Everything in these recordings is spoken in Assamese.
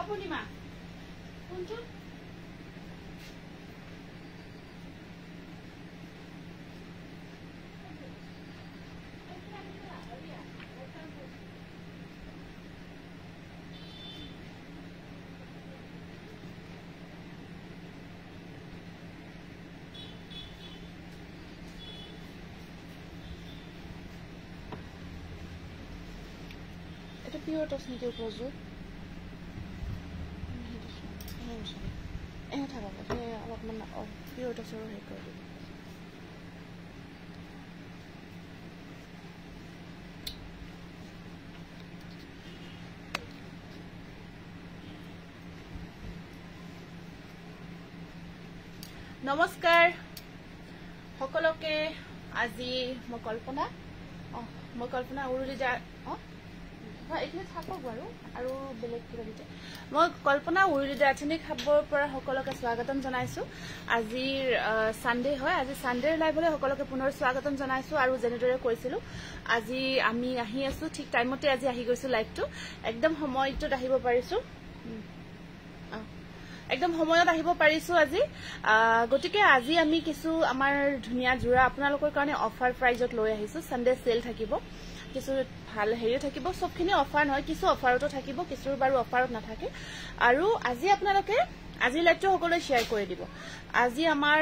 অপূৰ্ণিমা কোনটো Pure toss ni kyo kozu. Thaba ba. Alop man pure toss ro he koru. Namaskar. Hokoloke আজি মই কল্পনা উৰুলি যা এইখিনি থাকক বাৰু আৰু বেলেগ কিবা দিতে মই কল্পনা উৰুলি দাচনি খাবৰ পৰা সকলোকে স্বাগতম জনাইছো আজিৰ সানডে হয় আজি সানডেৰ লাইভলৈ সকলোকে পুনৰ স্বাগতম জনাইছো আৰু জেনেদৰে কৈছিলো আজি আমি আহি আছো ঠিক টাইমতে আজি আহি গৈছো লাইভটো একদম সময়ত আহিব পাৰিছো একদম সময়ত আহিব পাৰিছো আজি গটিকে আজি আমি কিছু আমাৰ ধুনিয়া জোৰা আপোনালোকৰ কাৰণে অফাৰ প্ৰাইজত লৈ আহিছো সানডে সেল থাকিব কিছু ভাল হেৰি থাকিব সবখিনি অফাৰ নহয় কিছু অফাৰটো থাকিব কিছুৰ বাৰু অফাৰত নাথাকে আৰু আজি আপোনালোকে আজি লাইভটো সকলোৱে শেয়াৰ কৰি দিব আজি আমাৰ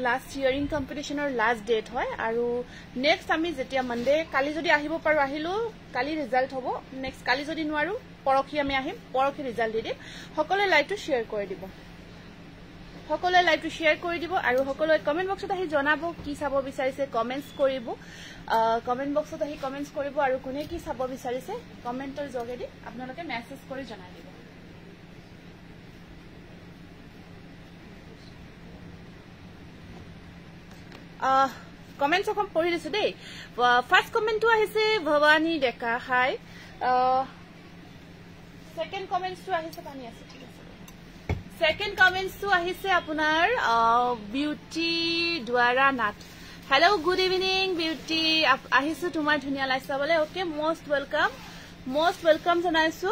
লাষ্ট শেয়াৰিং কম্পিটিশনৰ লাষ্ট ডেট হয় আৰু নেক্সট আমি যেতিয়া মনডে কালি যদি আহিব পাৰো আহিলো কালি ৰিজাল্ট হ'ব নেক্সট কালি যদি নোৱাৰো পৰখি আমি আহিম পৰখি ৰিজাল্ট দি দিম সকলোৱে লাইভটো শেয়াৰ কৰি দিব সকলোৱে লাইভটো শেয়াৰ কৰি দিব আৰু সকলোৱে কমেন্ট বক্সত আহি জনাব কি চাব বিচাৰিছে কমেন্টস কৰিব কমেন্ট বক্সত আহি কমেন্টস কৰিব আৰু কোনে কি চাব বিচাৰিছে কমেন্টৰ যোগেদি আপোনালোকে মেছেজ কৰি জনাই দিব কমেন্টস অকম পঢ়ি দিছো দেই ফাৰ্স্ট কমেন্টটো আহিছে ভৱানী ডেকা হাই সেকেন্ড কমেন্টটো আহিছে পানী আছে ঠিক আছে সেকেন্ড কমেন্টটো আহিছে আপোনাৰ বিউটি দ্বাৰা Nath hello good evening Beauty আহিছো তোমাৰ ধুনিয়া লাইভ চাবলে ওকে মোস্ট ওয়েলকাম জনাইছো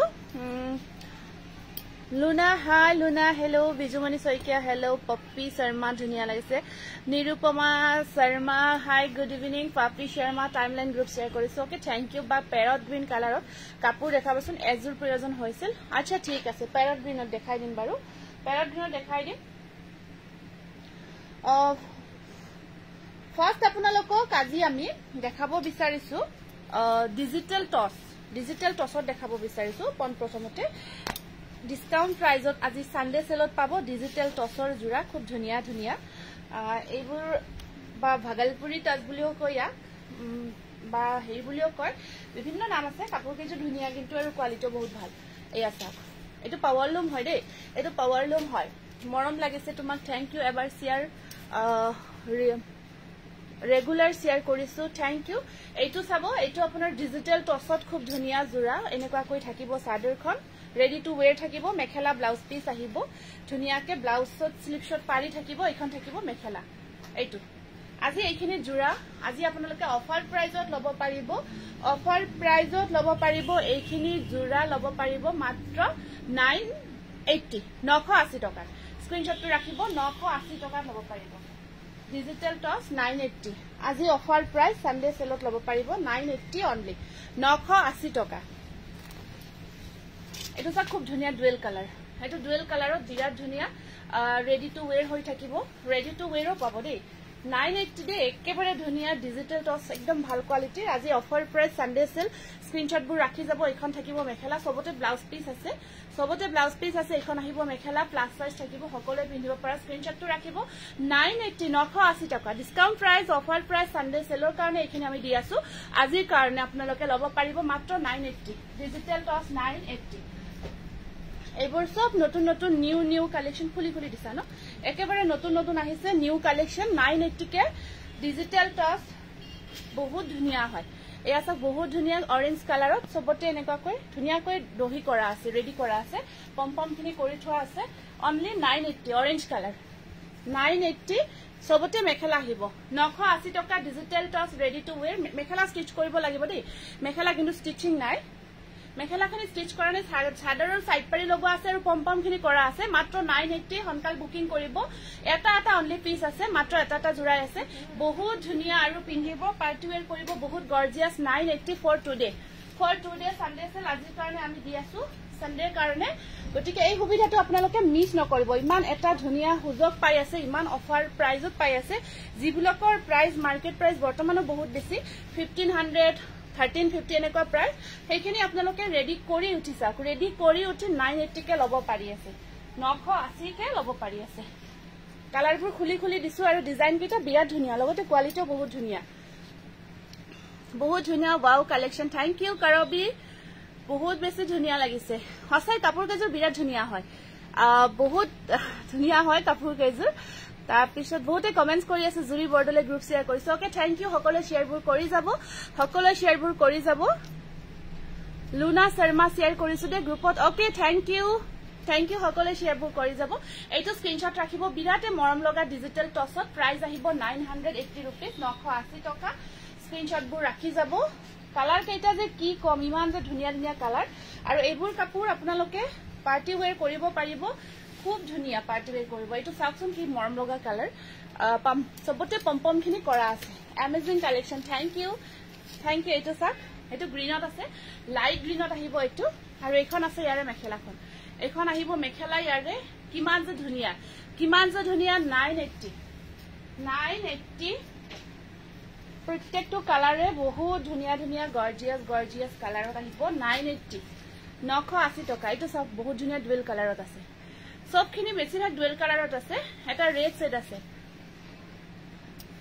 Luna hi Luna hello Bijumoni Saikia hello Poppy Sharma ধুনিয়া লাগিছে Nirupama Sharma hi good evening Papi Sharma timeline group share কৰিছো ওকে থ্যাংক ইউ বা পেৰট গ্ৰীন কালাৰত কাপোৰ দেখাবচোন এজুৰ প্ৰয়োজন হৈছিল আচ্ছা ঠিক আছে পেৰট গ্ৰীনত দেখাই দিম বাৰু পেৰট গ্ৰীনত দেখাই দিম ফাৰ্স্ট আপোনালোকক আজি আমি দেখাব বিচাৰিছো ডিজিটেল টছত দেখাব বিচাৰিছো প্ৰথমতে ডিসকাউন্ট প্ৰাইজত আজি সানডে সেলত পাব ডিজিটেল টছৰ জোৰা খুব ধুনিয়া ধুনিয়া এইবোৰ বা ভাগলপুৰী টাচ বুলিও কয়া বা হেই বুলিও কয় বিভিন্ন নাম আছে কাপোৰ কেইযোৰ ধুনিয়া কিন্তু আৰু কোৱালিটি বহুত ভাল এয়া চাওক এটো পাৱাৰ লুম হয় দেই এটো পাৱাৰ লুম হয় মৰম লাগিছে তোমাক থ্যাংক ইউ এবাৰ শেয়াৰ ৰেগুলাৰ শেয়াৰ কৰিছো থ্যাংক ইউ এইটো চাব এইটো আপোনাৰ ডিজিটেল টছত খুব ধুনিয়া জোৰা এনেকুৱা কৈ থাকিব চাদৰখন ৰেডি টু ওয়্যাৰ থাকিব মেখেলা ব্লাউজ পিস আহিব ধুনিয়াকে ব্লাউজত স্লিপ শট পাৰি থাকিব এখন থাকিব মেখেলা এইটো আজি এইখিনি জোৰা আজি আপোনালোকে অফাৰ প্ৰাইজত লব পাৰিব এইখিনি জোৰা লব পাৰিব মাত্ৰ 980 টকা স্ক্ৰিনশ্বটটো ৰাখিব 980 টকা লব পাৰিব ডিজিটেল টছ 980 আজি অফাৰ প্ৰাইস সানডে সেলত লব পাৰিব 980 অনলি 980 টকা এটো সব খুব ধুনিয়া ডুৱেল কালাৰ এটো ডুৱেল কালাৰত বিৰাট ধুনিয়া ৰেডি টু ওয়্যাৰ হৈ থাকিব ৰেডি টু ওয়্যাৰও পাব দেই 980 দে একেবাৰে ধুনিয়া ডিজিটেল টছ একদম ভাল কোৱালিটিৰ আজি অফাৰ প্ৰাইস সানডে সেল স্ক্ৰিনশ্বটবোৰ ৰাখি যাব এখন থাকিব মেখেলা সবতে ব্লাউজ পিস আছে এখন আহিব মেখেলা প্লাস সাইজ থাকিব সকলোৱে পিন্ধিব পৰা স্ক্ৰিনশ্বটটো ৰাখিব 980 টকা discount price offer price Sunday সেলৰ কাৰণে এইখিনি আমি দি আছো আজিৰ কাৰণে আপোনালোকে লব পাৰিব মাত্ৰ 980 ডিজিটেল টছ 980 এইবোৰ সব নতুন নিউ কালেকশন খুলি দিছা ন একেবাৰে নতুন আহিছে নিউ কালেকশন 980 কে ডিজিটেল টছ বহুত ধুনিয়া হয় এয়া সব বহুত ধুনিয়া অৰেঞ্জ কালাৰত সবতে এনেকৈ ধুনিয়াকৈ দহি কৰা আছে ৰেডি কৰা আছে পম্পম খিনি কৰি থোৱা আছে অনলি 980 অৰেঞ্জ কালাৰ 980 সবতে মেখেলা আহিব 980 টকা ডিজিটেল টছ ৰেডি টু ওয়্যাৰ মেখেলা স্টিচ কৰিব লাগিব দেই মেখেলা কিন্তু স্টিচিং নাই মেখেলাখিনি ষ্টিচ কৰা নাই চাদৰৰ সাইড পাৰি লগোৱা আছে আৰু পম্পমখিনি কৰা আছে মাত্ৰ 980 হনকাল বুকিং কৰিব এটা অনলি পিস আছে মাত্ৰ এটা জোৰাই আছে বহুত ধুনিয়া আৰু পিন্ধিব পাৰ্টি ওয়্যাৰ কৰিব বহুত গৰ্জিয়াস 980 ফৰ টুডে সানডে সেল আজিৰ কাৰণে আমি দি আছো সানডেৰ কাৰণে গতিকে এই সুবিধাটো আপোনালোকে মিছ নকৰিব ইমান এটা ধুনিয়া সুযোগ পাই আছে ইমান অফাৰ প্ৰাইজত পাই আছে জিবুলকৰ প্ৰাইস মাৰ্কেট প্ৰাইস বৰ্তমানো বহুত বেছি 1500 1350 এনেকুৱা প্ৰাইস সেইখিনি আপোনালোকে ৰেডি কৰি উঠিছা ৰেডি কৰি উঠি 980 কে ল'ব পাৰি আছে 980 কে ল'ব পাৰি আছে কালাৰবোৰ খুলি দিছো আৰু ডিজাইন কিটা বিৰাট ধুনিয়া লগতে কোৱালিটিও বহুত ধুনিয়া ওয়াও কালেকশন থ্যাংক ইউ কৰবি বহুত বেছি ধুনিয়া লাগিছে হসাই কাপোৰ কেজুৰ বিৰাট ধুনিয়া হয় বহুত ধুনিয়া হয় কাপোৰ কেজুৰ তাৰ পিছত বহুতে কমেন্টস কৰি আছে জুৰি বৰ্ডলে গ্ৰুপ শেয়াৰ কৰিছে ওকে থ্যাংক ইউ সকলো শেয়াৰবোৰ কৰি যাব লুনা শৰ্মা শেয়াৰ কৰিছো দে গ্ৰুপত ওকে থ্যাংক ইউ সকলো শেয়াৰবোৰ কৰি যাব এইটো স্ক্ৰিনশ্বট ৰাখিব বিৰাটে মৰম লগা ডিজিটেল টছত প্ৰাইস আহিব 980 रुपीस 980 টকা স্ক্ৰিনশ্বটবোৰ ৰাখি যাব কালাৰ কেইটা যে কি কম ইমান যে ধুনিয়া কালাৰ আৰু এইবোৰ কাপোৰ আপোনালোকে পাৰ্টি ওয়্যাৰ কৰিব পাৰিব খুব ধুনিয়া পাৰ্টি ওয়্যাৰ কৰিব এইটো চাওকচোন কি মৰম লগা কালাৰ সবতে পম্পমখিনি কৰা আছে এমেজিং কালেকশন থ্যাংক ইউ এইটো চাক এইটো গ্ৰীনত আছে লাইট গ্ৰীনত আহিব এইটো আৰু এইখন আছে ইয়াৰে মেখেলাখন এইখন আহিব মেখেলা ইয়াৰে কিমান যে ধুনিয়া 980 প্ৰত্যেকটো কালাৰে বহুত ধুনিয়া গৰ্জিয়াস কালাৰত আহিব 980 টকা এইটো সব বহুত ধুনিয়া ডুৱেল কালাৰত আছে সবখিনি বেছিভাগ ডুৱেল কালাৰত আছে এটা ৰেড সেট আছে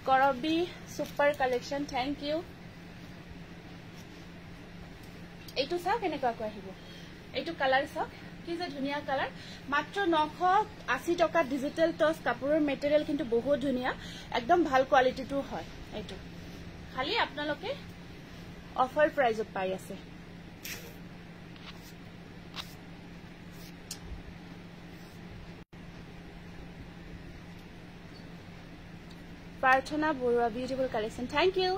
কৰবি সুপাৰ কালেকশন থ্যাংক ইউ এইটো চাও কেনেকুৱা কৈ আহিব এইটো কালাৰ চাও কি যে ধুনিয়া কালাৰ মাত্ৰ 980 টকা ডিজিটেল টস কাপোৰৰ মেটেৰিয়েল কিন্তু বহুত ধুনিয়া একদম ভাল কোৱালিটিটো হয় এইটো খালি আপোনালোকে অফাৰ প্ৰাইজত পাই আছে Prarthana Baruah beautiful collection thank you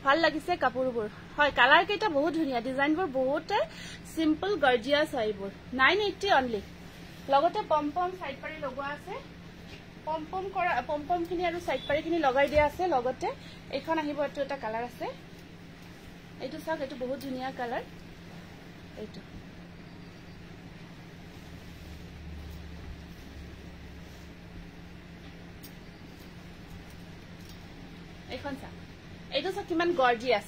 ভাল লাগিছে কাপোৰবোৰ হয় কালাৰ কেইটা বহুত ধুনিয়া ডিজাইনবোৰ বহুত সিম্পল গৰ্জিয়াস হয়বোৰ 980 অনলি লগতে পম্পম সাইড পাৰি লগোৱা আছে পম্পমখিনি আৰু সাইড পাৰিখিনি লগাই দিয়া আছে লগতে এইখন আহিব এটো এটা কালাৰ আছে এইটো চাওক এইটো বহুত ধুনিয়া কালাৰ এইটো এইখন চাওক এইটো চাওক কিমান গৰ্জিয়াস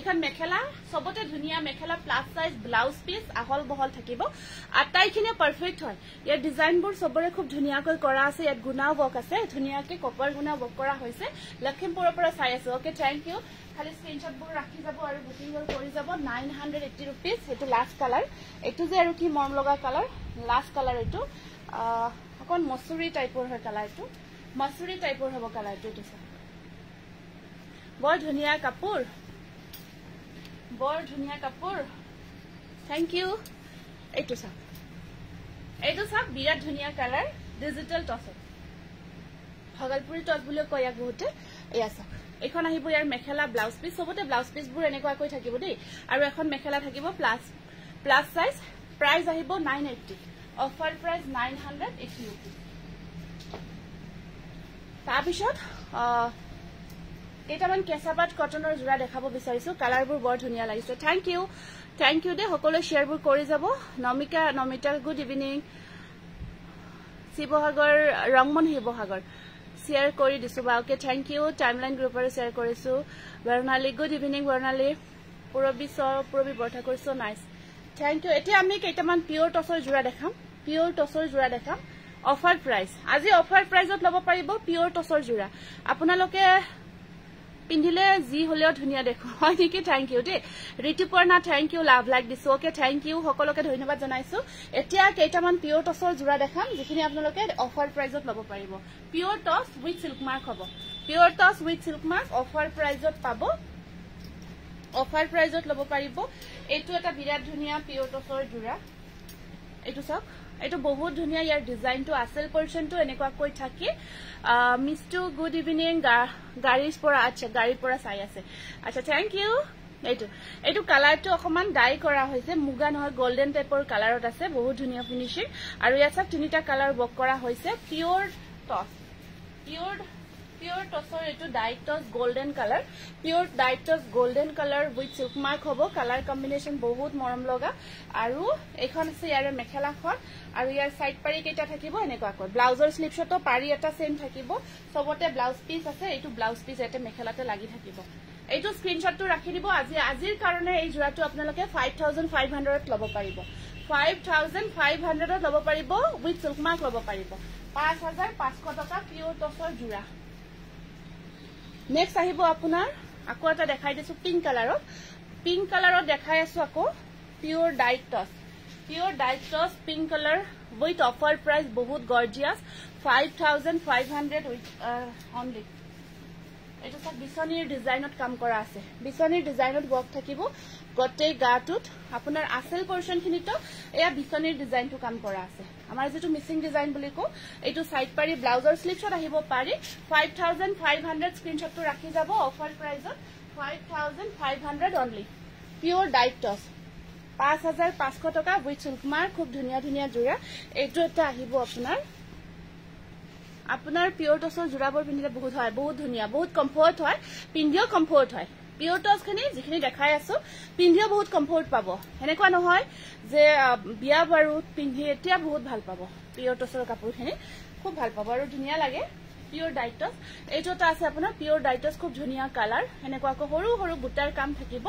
এখন মেখেলা সবতে ধুনিয়া মেখেলা প্লাস সাইজ ব্লাউজ পিস আহল বহল থাকিব আটাইখিনি পারফেক্ট হয় ইয়াৰ ডিজাইনবোৰ সবৰে খুব ধুনিয়াকৈ কৰা আছে ইয়াত গুণাও বক আছে ধুনিয়াকৈ কপাৰ গুণা বক কৰা হৈছে লখিমপুৰৰ পৰা চাই আছে ওকে থ্যাংক ইউ খালি স্ক্ৰিনশ্বটবোৰ ৰাখি যাব আৰু বুকিং কৰি যাব 980 रुपीस এটো লাস্ট কালাৰ এটো যে আৰু কি মৰম লগা কালাৰ লাস্ট কালাৰ এটো অকন মসুৰী টাইপৰ হয় কালাৰটো মসুৰী টাইপৰ হ'ব কালাৰটো এটো বৰ ধুনিয়া কাপোৰ থ্যাংক ইউ এইটো চাওক বিৰাট ধুনিয়া কালাৰ ডিজিটেল টস ভগলপুৰী টস বুলি কয় ইয়াক বহুতে এয়া চাওক এখন আহিব ইয়াৰ মেখেলা ব্লাউজ পিস সবতে ব্লাউজ পিসবোৰ এনেকুৱাকৈ থাকিব দেই আৰু এখন মেখেলা থাকিব প্লাস সাইজ প্ৰাইস আহিব 980 অফাৰ প্ৰাইস 980 रुपीस তাৰপিছত কেইটামান কেঁচাপাত কটনৰ জোৰা দেখাব বিচাৰিছো কালাৰবোৰ বৰ ধুনিয়া লাগিছে থ্যাংক ইউ দে সকলো শেয়াৰবোৰ কৰি যাব নমিতা গুড ইভিনিং শিৱসাগৰ ৰংমন শিৱসাগৰ শেয়াৰ কৰি দিছো বা ওকে থ্যাংক ইউ টাইমলাইন গ্ৰুপৰ শেয়াৰ কৰিছো বৰ্ণালী গুড ইভিনিং বৰ্ণালী পুৰবি বৰ্তা কৰিছো নাইস থ্যাংক ইউ এতিয়া আমি কেইটামান পিওৰ টসৰ জোৰা দেখাম অফাৰ প্ৰাইস আজি অফাৰ প্ৰাইজত ল'ব পাৰিব পিওৰ টসৰ জোৰা আপোনালোকে পিন্ধিলে জি হলেও ধুনিয়া দেখো হয় নেকি থ্যাংক ইউ দে Rituparna thank you love like দিছো ওকে থ্যাংক ইউ সকলোকে ধন্যবাদ জনাইছো এতিয়া কেইটামান পিওৰ টসৰ জোৰা দেখাম যিখিনি আপোনালোকে অফাৰ প্ৰাইজত ল'ব পাৰিব পিওৰ টস উইথ সিল্ক মাৰ্ক হ'ব পিওৰ টস উইথ সিল্ক মাৰ্ক অফাৰ প্ৰাইজত পাব অফাৰ প্ৰাইজত ল'ব পাৰিব এইটো এটা বিৰাট ধুনিয়া পিওৰ টসৰ জোৰা এইটো চাওক এইটো বহুত ধুনিয়া ইয়াৰ ডিজাইনটো আসল পৰ্চনটো এনেকুৱাকৈ থাকি মিষ্টু গুড ইভিনিং গাড়ীৰ পৰা চাই আছে আচ্ছা থ্যাংক ইউ এইটো কালাৰটো অকমান ডাই কৰা হৈছে মুগা নহয় গোল্ডেন টাইপৰ কালাৰত আছে বহুত ধুনিয়া ফিনিশিং আৰু ইয়াত সব তিনিটা কালাৰ বক কৰা হৈছে পিওৰ টছৰ এটো ডাই টছ গোল্ডেন কালাৰ পিওৰ ডাই টছ golden colour with silk mark হ'ব কালাৰ কম্বিনেশন বহুত মৰম লগা আৰু এখন আছে ইয়াৰে মেখেলাখন আৰু ইয়াৰ সাইড পাৰি কেইটা থাকিব এনেকুৱা কৈ ব্লাউজৰ স্লিপছটো পাৰি এটা সেম থাকিব সবতে ব্লাউজ পিস আছে এইটো ব্লাউজ পিস এতে মেখেলাতে লাগি থাকিব এইটো স্ক্ৰিনশ্বটটো ৰাখি দিব আজিৰ কাৰণে এই জোৰাটো আপোনালোকে 5500 ত ল'ব পাৰিব 5500 ত ল'ব পাৰিব উইথ সিল্ক মাৰ্ক ল'ব পাৰিব 5500 টকা পিওৰ টছৰ জোৰা নেক্সট আহিব আপোনাৰ আকৌ এটা দেখাই দিছো পিংক কালাৰত দেখাই আছো আকৌ পিওৰ ডাইট টছ pink colour with offer price বহুত গৰ্জিয়াস 5500 উইথ অনলি এটা সব বিছনিৰ ডিজাইনত কাম কৰা আছে বিছনিৰ ডিজাইনত ওয়াৰ্ক থাকিব গটে গাটুত আপোনাৰ আসল পোৰশন খিনিটো এয়া বিছনিৰ ডিজাইনটো কাম কৰা আছে আমাৰ যেটো মিসিং ডিজাইন বুলি কো এইটো সাইড পাৰি ব্লাউজৰ স্লিপছত আহিব পাৰি 5500 স্ক্ৰিনশ্বটটো ৰাখি যাব অফাৰ প্ৰাইসত 5500 অনলি পিওৰ ডাইট টছ 5500 টকা উইথ সিল্ক মাৰ্ক খুব ধুনিয়া জোৰা এইটো এটা আহিব আপোনাৰ পিওৰ টছৰ জোৰাবোৰ পিন্ধিলে বহুত ধুনিয়া বহুত কমফৰ্ট হয় পিন্ধিও কমফৰ্ট হয় পিওৰ টছ খিনি যিখিনি দেখাই আছো পিন্ধিও বহুত কমফৰ্ট পাব হেনেকুৱা নহয় যে বিয়া বাৰুত পিন্ধি এতিয়া বহুত ভাল পাব পিওৰ টছৰ কাপোৰখিনি খুব ভাল পাব আৰু ধুনিয়া লাগে পিওৰ ডাইট টছ এইটোটা আছে আপোনাৰ পিওৰ ডাইট টছ খুব ধুনিয়া কালাৰ হেনেকুৱাকৈ সৰু বুটাৰ কাম থাকিব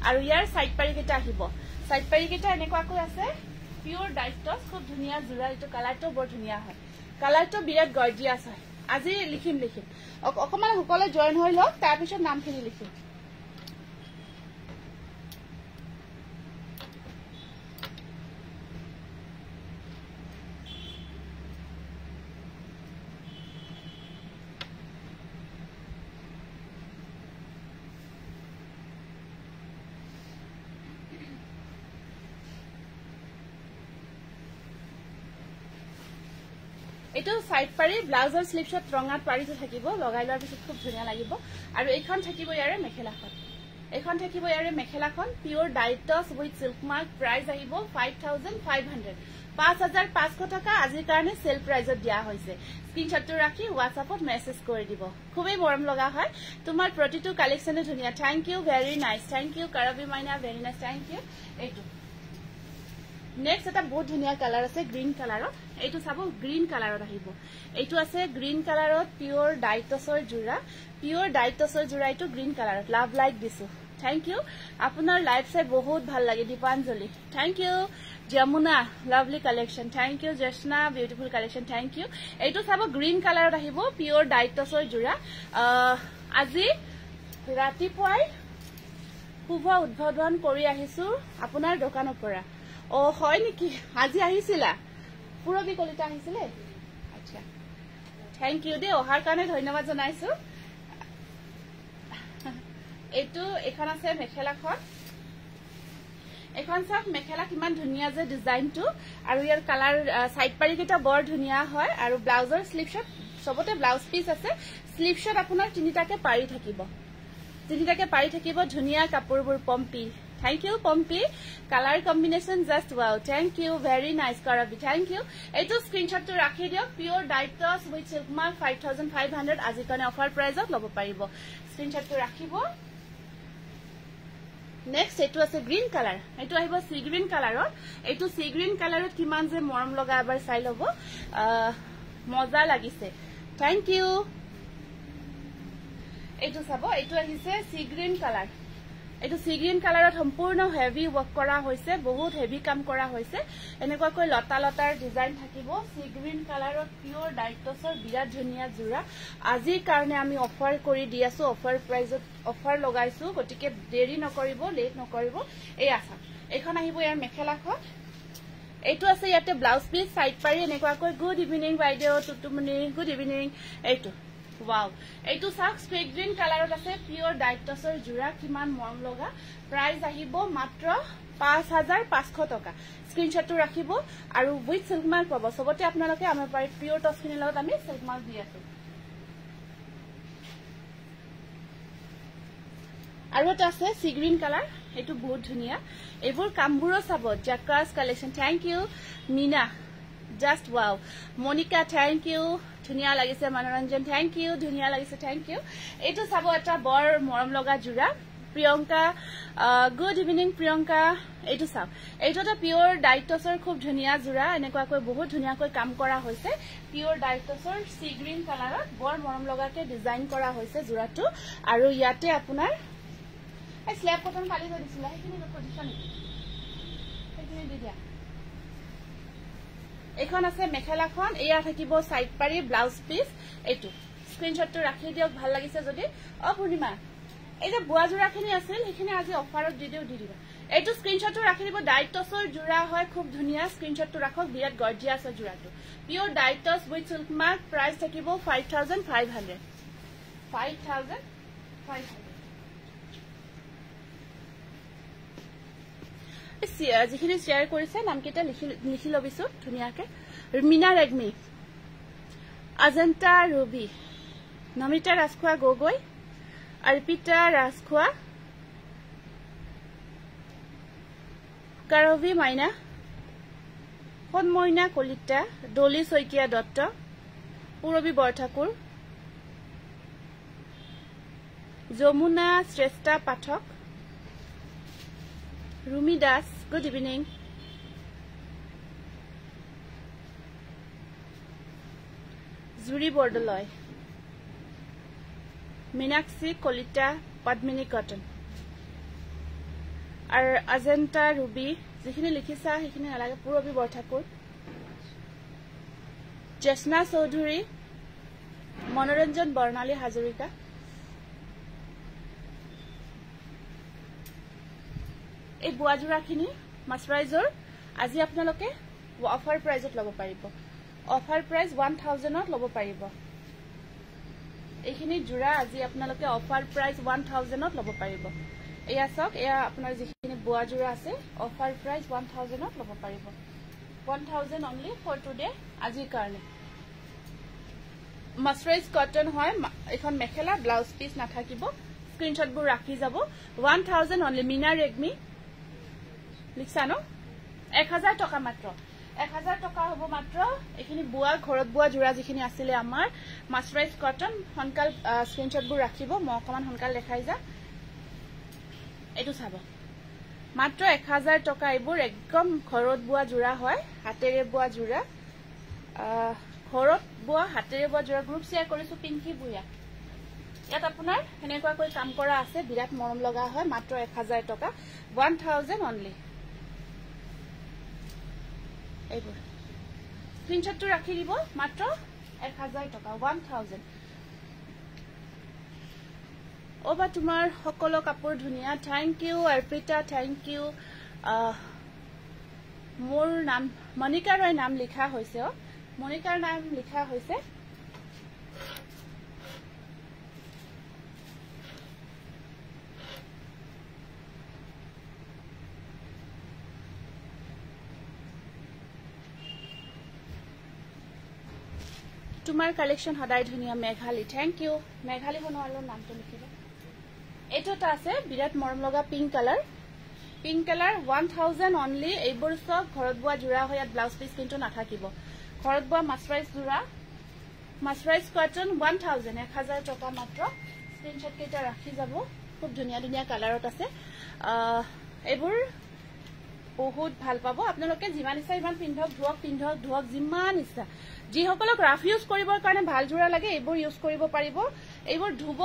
আৰু ইয়াৰ সাইড পাৰি কেটা আহিব সাইড পাৰি কেটা এনেকুৱাকৈ আছে পিওৰ ডাইট টছ খুব ধুনিয়া জোৰা এইটো কালাৰটো বৰ ধুনিয়া হয় কালাৰটো বিৰাট গৰ্জিয়াস হয় আজি লিখিম অকমান সকলে জয়েন হৈ লওক তাৰ পিছত নামখিনি লিখিম এটো সাইড পাৰি ব্লাউজৰ স্লিপছত ৰঙাত পাৰিটো থাকিব লগাই লোৱাৰ পিছত খুব ধুনিয়া লাগিব আৰু এইখন থাকিব ইয়াৰে মেখেলাখন পিওৰ ডাইট টছ উইথ সিল্ক মাৰ্ক প্ৰাইস আহিব 5500 5500 টকা আজিৰ কাৰণে সেল প্ৰাইসত দিয়া হৈছে স্ক্ৰিনশ্বটটো ৰাখি WhatsAppত মেসেজ কৰি দিব খুবেই মৰম লগা হয় তোমাৰ প্ৰতিটো কালেকচনে ধুনিয়া thank you very nice thank you Karabi Maina very nice thank you এইটো নেক্সট এটা বহুত ধুনিয়া কালাৰ আছে গ্ৰীন কালাৰত এইটো চাব গ্ৰীন কালাৰত আহিব এইটো আছে গ্ৰীন কালাৰত পিওৰ ডাইট টছৰ জোৰা এইটো গ্ৰীন কালাৰত লাভ লাইক দিছো থ্যাংক ইউ আপোনাৰ লাইভ চাই বহুত ভাল লাগে Dipanjali thank you Jamuna lovely collection thank you Jesna beautiful collection thank you এইটো চাব গ্ৰীন কালাৰত আহিব পিওৰ ডাইট টছৰ জোৰা আজি ৰাতিপুৱাই শুভ উদ্বোধন কৰি আহিছো আপোনাৰ দোকানৰ পৰা ও হয় নেকি আজি আহিছিলা পুৰবি কলিতা আহিছিলে আচ্ছা থ্যাংক ইউ দে অহাৰ কাৰণে ধন্যবাদ জনাইছো এইটো এখন আছে মেখেলাখন এখন সব মেখেলা কিমান ধুনিয়া যে ডিজাইনটো আৰু ইয়াৰ কালাৰ সাইড পাৰি কেটা বৰ ধুনিয়া হয় আৰু ব্লাউজৰ স্লিপছত সবতে ব্লাউজ পিস আছে স্লিপছত আপোনাৰ তিনিটাকে পাৰি থাকিব ধুনিয়া কাপোৰবোৰ Pompi thank you Pompi colour combination just wow thank you very nice Karabi thank you এইটো স্ক্ৰিনশ্বটটো ৰাখি দিয়ক পিওৰ ডাইট টছ উইথ সিল্ক মাৰ্ক 5500 আজি কাৰণে অফাৰ প্ৰাইসত ল'ব পাৰিব স্ক্ৰিনশ্বটটো ৰাখিব নেক্সট এইটো আছে গ্ৰীন কালাৰ এইটো আহিব সি গ্ৰীন কালাৰত এইটো সি গ্ৰীন কালাৰত কিমান যে মৰম লগা এবাৰ চাই ল'ব মজা লাগিছে থ্যাংক ইউ এইটো চাব এইটো আহিছে সি গ্ৰীন কালাৰ এইটো সি গ্ৰীন কালাৰত সম্পূৰ্ণ হেভি ওয়াৰ্ক কৰা হৈছে বহুত হেভি কাম কৰা হৈছে এনেকুৱাকৈ লতাৰ ডিজাইন থাকিব সি গ্ৰীন কালাৰত পিওৰ ডাইট টছৰ বিৰাট ধুনিয়া জোৰা আজিৰ কাৰণে আমি অফাৰ কৰি দি আছো অফাৰ প্ৰাইসত অফাৰ লগাইছো গটিকে দেৰি নকৰিব লেট নকৰিব এই আছা এখন আহিব ইয়াৰ মেখেলাখন এইটো আছে ইয়াতে ব্লাউজ পিস সাইড পাৰি এনেকুৱাকৈ গুড ইভিনিং বাইদেউ টুটুমনি গুড ইভিনিং এইটো ওয়াও এইটো সাক স্পেক গ্ৰীন কালাৰত আছে পিওৰ ডাইট টছৰ জোৰা কিমান মৰম লগা প্ৰাইস আহিব মাত্ৰ 5500 টকা স্ক্ৰিনশ্বটটো ৰাখিব আৰু উইথ সিল্ক মাৰ্ক পাব সবতে আপোনালোকে আমাৰ পাৰি পিওৰ টছ খিনিৰ লগত আমি সিল্ক মাৰ্ক দি আছো আৰু এটা আছে সি গ্ৰীণ কালাৰ এটো বহুত ধুনিয়া এবোৰ কামবোৰো চাব জাকাস collection thank you Mina just wow Monika thank you ধুনিয়া লাগিছে মনোৰঞ্জন থ্যাংক ইউ ধুনিয়া লাগিছে থ্যাংক ইউ এটো চাব এটা বৰ মৰম লগা জোৰা প্ৰিয়ংকা গুড ইভিনিং প্ৰিয়ংকা এটো চাও এটো এটা পিওৰ ডাইটসৰ খুব ধুনিয়া জোৰা এনেকুৱা কৈ বহুত ধুনিয়া কৈ কাম কৰা হৈছে পিওৰ ডাইটসৰ সি গ্ৰীণ কালাৰত বৰ মৰম লগাকে ডিজাইন কৰা হৈছে জোৰাটো আৰু ইয়াতে আপোনাৰ এই স্ল্যাব কটন কালি দিছিল সেইখিনি পজিশন সেইখিনি দি দিয়া এখন আছে মেখেলাখন এয়া থাকিব সাইড পাৰি ব্লাউজ পিস এটো স্ক্ৰিনশটটো ৰাখি দিয়ক ভাল লাগিছে যদি অপূৰ্ণিমা এই যে বুয়া জোৰাখিনি আছিল সেইখিনি আজি অফাৰত দি দিবা এটো স্ক্ৰিনশটটো ৰাখি দিব ডাইটসৰ জোৰা হয় খুব ধুনিয়া স্ক্ৰিনশটটো ৰাখক বিৰাট গৰ্জিয়াছ জোৰাটো পিওৰ ডাইটস উইথ সিল্ক মাৰ্ক প্ৰাইস থাকিব 5500 যিখিনি শেয়াৰ কৰিছে নামকেইটা লিখি লবিছো ধুনিয়াকে মিনা ৰেগমি অজন্তা ৰবি নমিতা ৰাজখোৱা গগৈ অৰ্পিতা ৰাজখোৱা কৰবি মাইনা সন্ময়না কলিতা ডলি শইকিয়া দত্ত পুৰবী বৰঠাকুৰ যমুনা শ্ৰেষ্ঠা পাঠক Rumi Das, good evening. Zuri Bordaloy. Meenakshi Kolita Padmini Cotton. Ar Ajanta Ruby, Zikhini Likhisa, Hikhini Alaga Purobi Borthakur. Jasna Chaudhuri, Monoranjan Barnali Hazarika. এই বুয়া জোৰাখিনি মাছৰাইজৰ আজি আপোনালোকে অফাৰ প্ৰাইজত লব পাৰিব অফাৰ প্ৰাইজ 1000 ত লব পাৰিব এইখিনি জোৰা আজি আপোনালোকে অফাৰ প্ৰাইজ 1000 ত লব পাৰিব এয়া সক এয়া আপোনাৰ যিখিনি বুয়া জোৰা আছে অফাৰ প্ৰাইজ 1000 ত লব পাৰিব 1000 only for today আজি কাৰণে মাছৰাইজ কটন হয় এখন মেখেলা ব্লাউজ পিস নাথাকিব স্ক্ৰিনশটবোৰ ৰাখি যাব 1000 only মিনা ৰেগমি লিখছা ন 1000 টকা মাত্ৰ 1000 টকা হ'ব মাত্ৰ এখিনি বুয়া ঘৰত বুয়া জোৰা যিখিনি আছিল আমাৰ মাছৰাইজ কটন হনকাল স্ক্ৰিনশটবোৰ ৰাখিব মই অকমান হনকাল দেখাই যা এটো চাব মাত্ৰ 1000 টকা এইবোৰ একদম ঘৰত বুয়া জোৰা হয় হাতেৰে বুয়া জোৰা ঘৰত বুয়া হাতেৰে বুয়া জোৰা গ্ৰুপ শেয়াৰ কৰিছো পিংকি বুয়া ইয়াত আপোনাৰ এনেকুৱা কৈ কাম কৰা আছে বিৰাট মৰম লগা হয় মাত্ৰ 1000 টকা 1000 only এইবোৰ স্ক্ৰিনশটটো ৰাখি দিব মাত্ৰ 1000 টকা 1000 ওবা তোমাৰ সকলো কাপোৰ ধুনিয়া thank you Arpita thank you মোৰ নাম মনিকা ৰয় নাম লিখা হৈছে মনিকাৰ নাম লিখা হৈছে তোমাৰ কালেকশন হদাই ধুনিয়া মেঘালী থ্যাংক ইউ মেঘালী বনোৱালৰ নামটো লিখিবা এটোটা আছে বিৰাট মৰম লগা পিংক কালাৰ 1000 only এইবোৰ সব ঘৰত বুয়া জোৰা হয় ব্লাউজ পিস কিন্তু নাথাকিব ঘৰত বুয়া মাছৰাইজ জোৰা মাছৰাইজ কটন 1000 টকা মাত্ৰ স্ক্ৰিনশট কেইটা ৰাখি যাব খুব ধুনিয়া ধুনিয়া কালাৰত আছে এইবোৰ বহুত ভাল পাব আপোনালোকে যিমান ইচ্ছা ইমান পিন্ধক ধুওক যিমান ইচ্ছা যিসকলক ৰাফ ইউজ কৰিবৰ কাৰণে ভাল জোৰা লাগে এইবোৰ ইউজ কৰিব পাৰিব এইবোৰ ধুব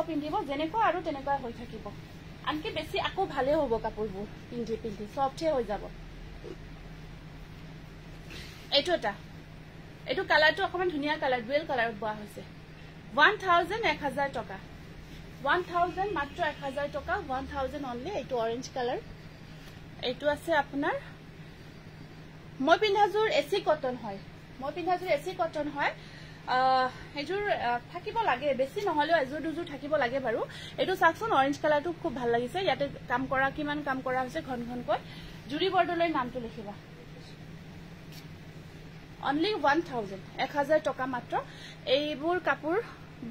পিন্ধিব যেনেকুৱা আৰু তেনেকুৱা হৈ থাকিব আনকি বেছি আকো ভালে হ'ব কাপোৰবোৰ পিন্ধি সফটে হৈ যাব এইটো কালাৰটো অকমান ধুনিয়া কালাৰ ডুৱেল কালাৰত বোৱা হৈছে 1000 টকা 1000 মাত্ৰ 1000 টকা 1000 only এইটো অৰেঞ্জ কালাৰ এইটো আছে আপোনাৰ মই পিন্ধাজুৰ এসি কটন হয় এজুৰ থাকিব লাগে বেছি নহলেও এজুৰ দুজুৰ থাকিব লাগে বাৰু এটো সাকচন অৰেঞ্জ কালাৰটো খুব ভাল লাগিছে ইয়াতে কাম কৰা কিমান কাম কৰা হৈছে ঘন কৈ জুৰি বৰ্ডলৈ নামটো লিখিবা only 1000 টকা মাত্ৰ এইবোৰ কাপোৰ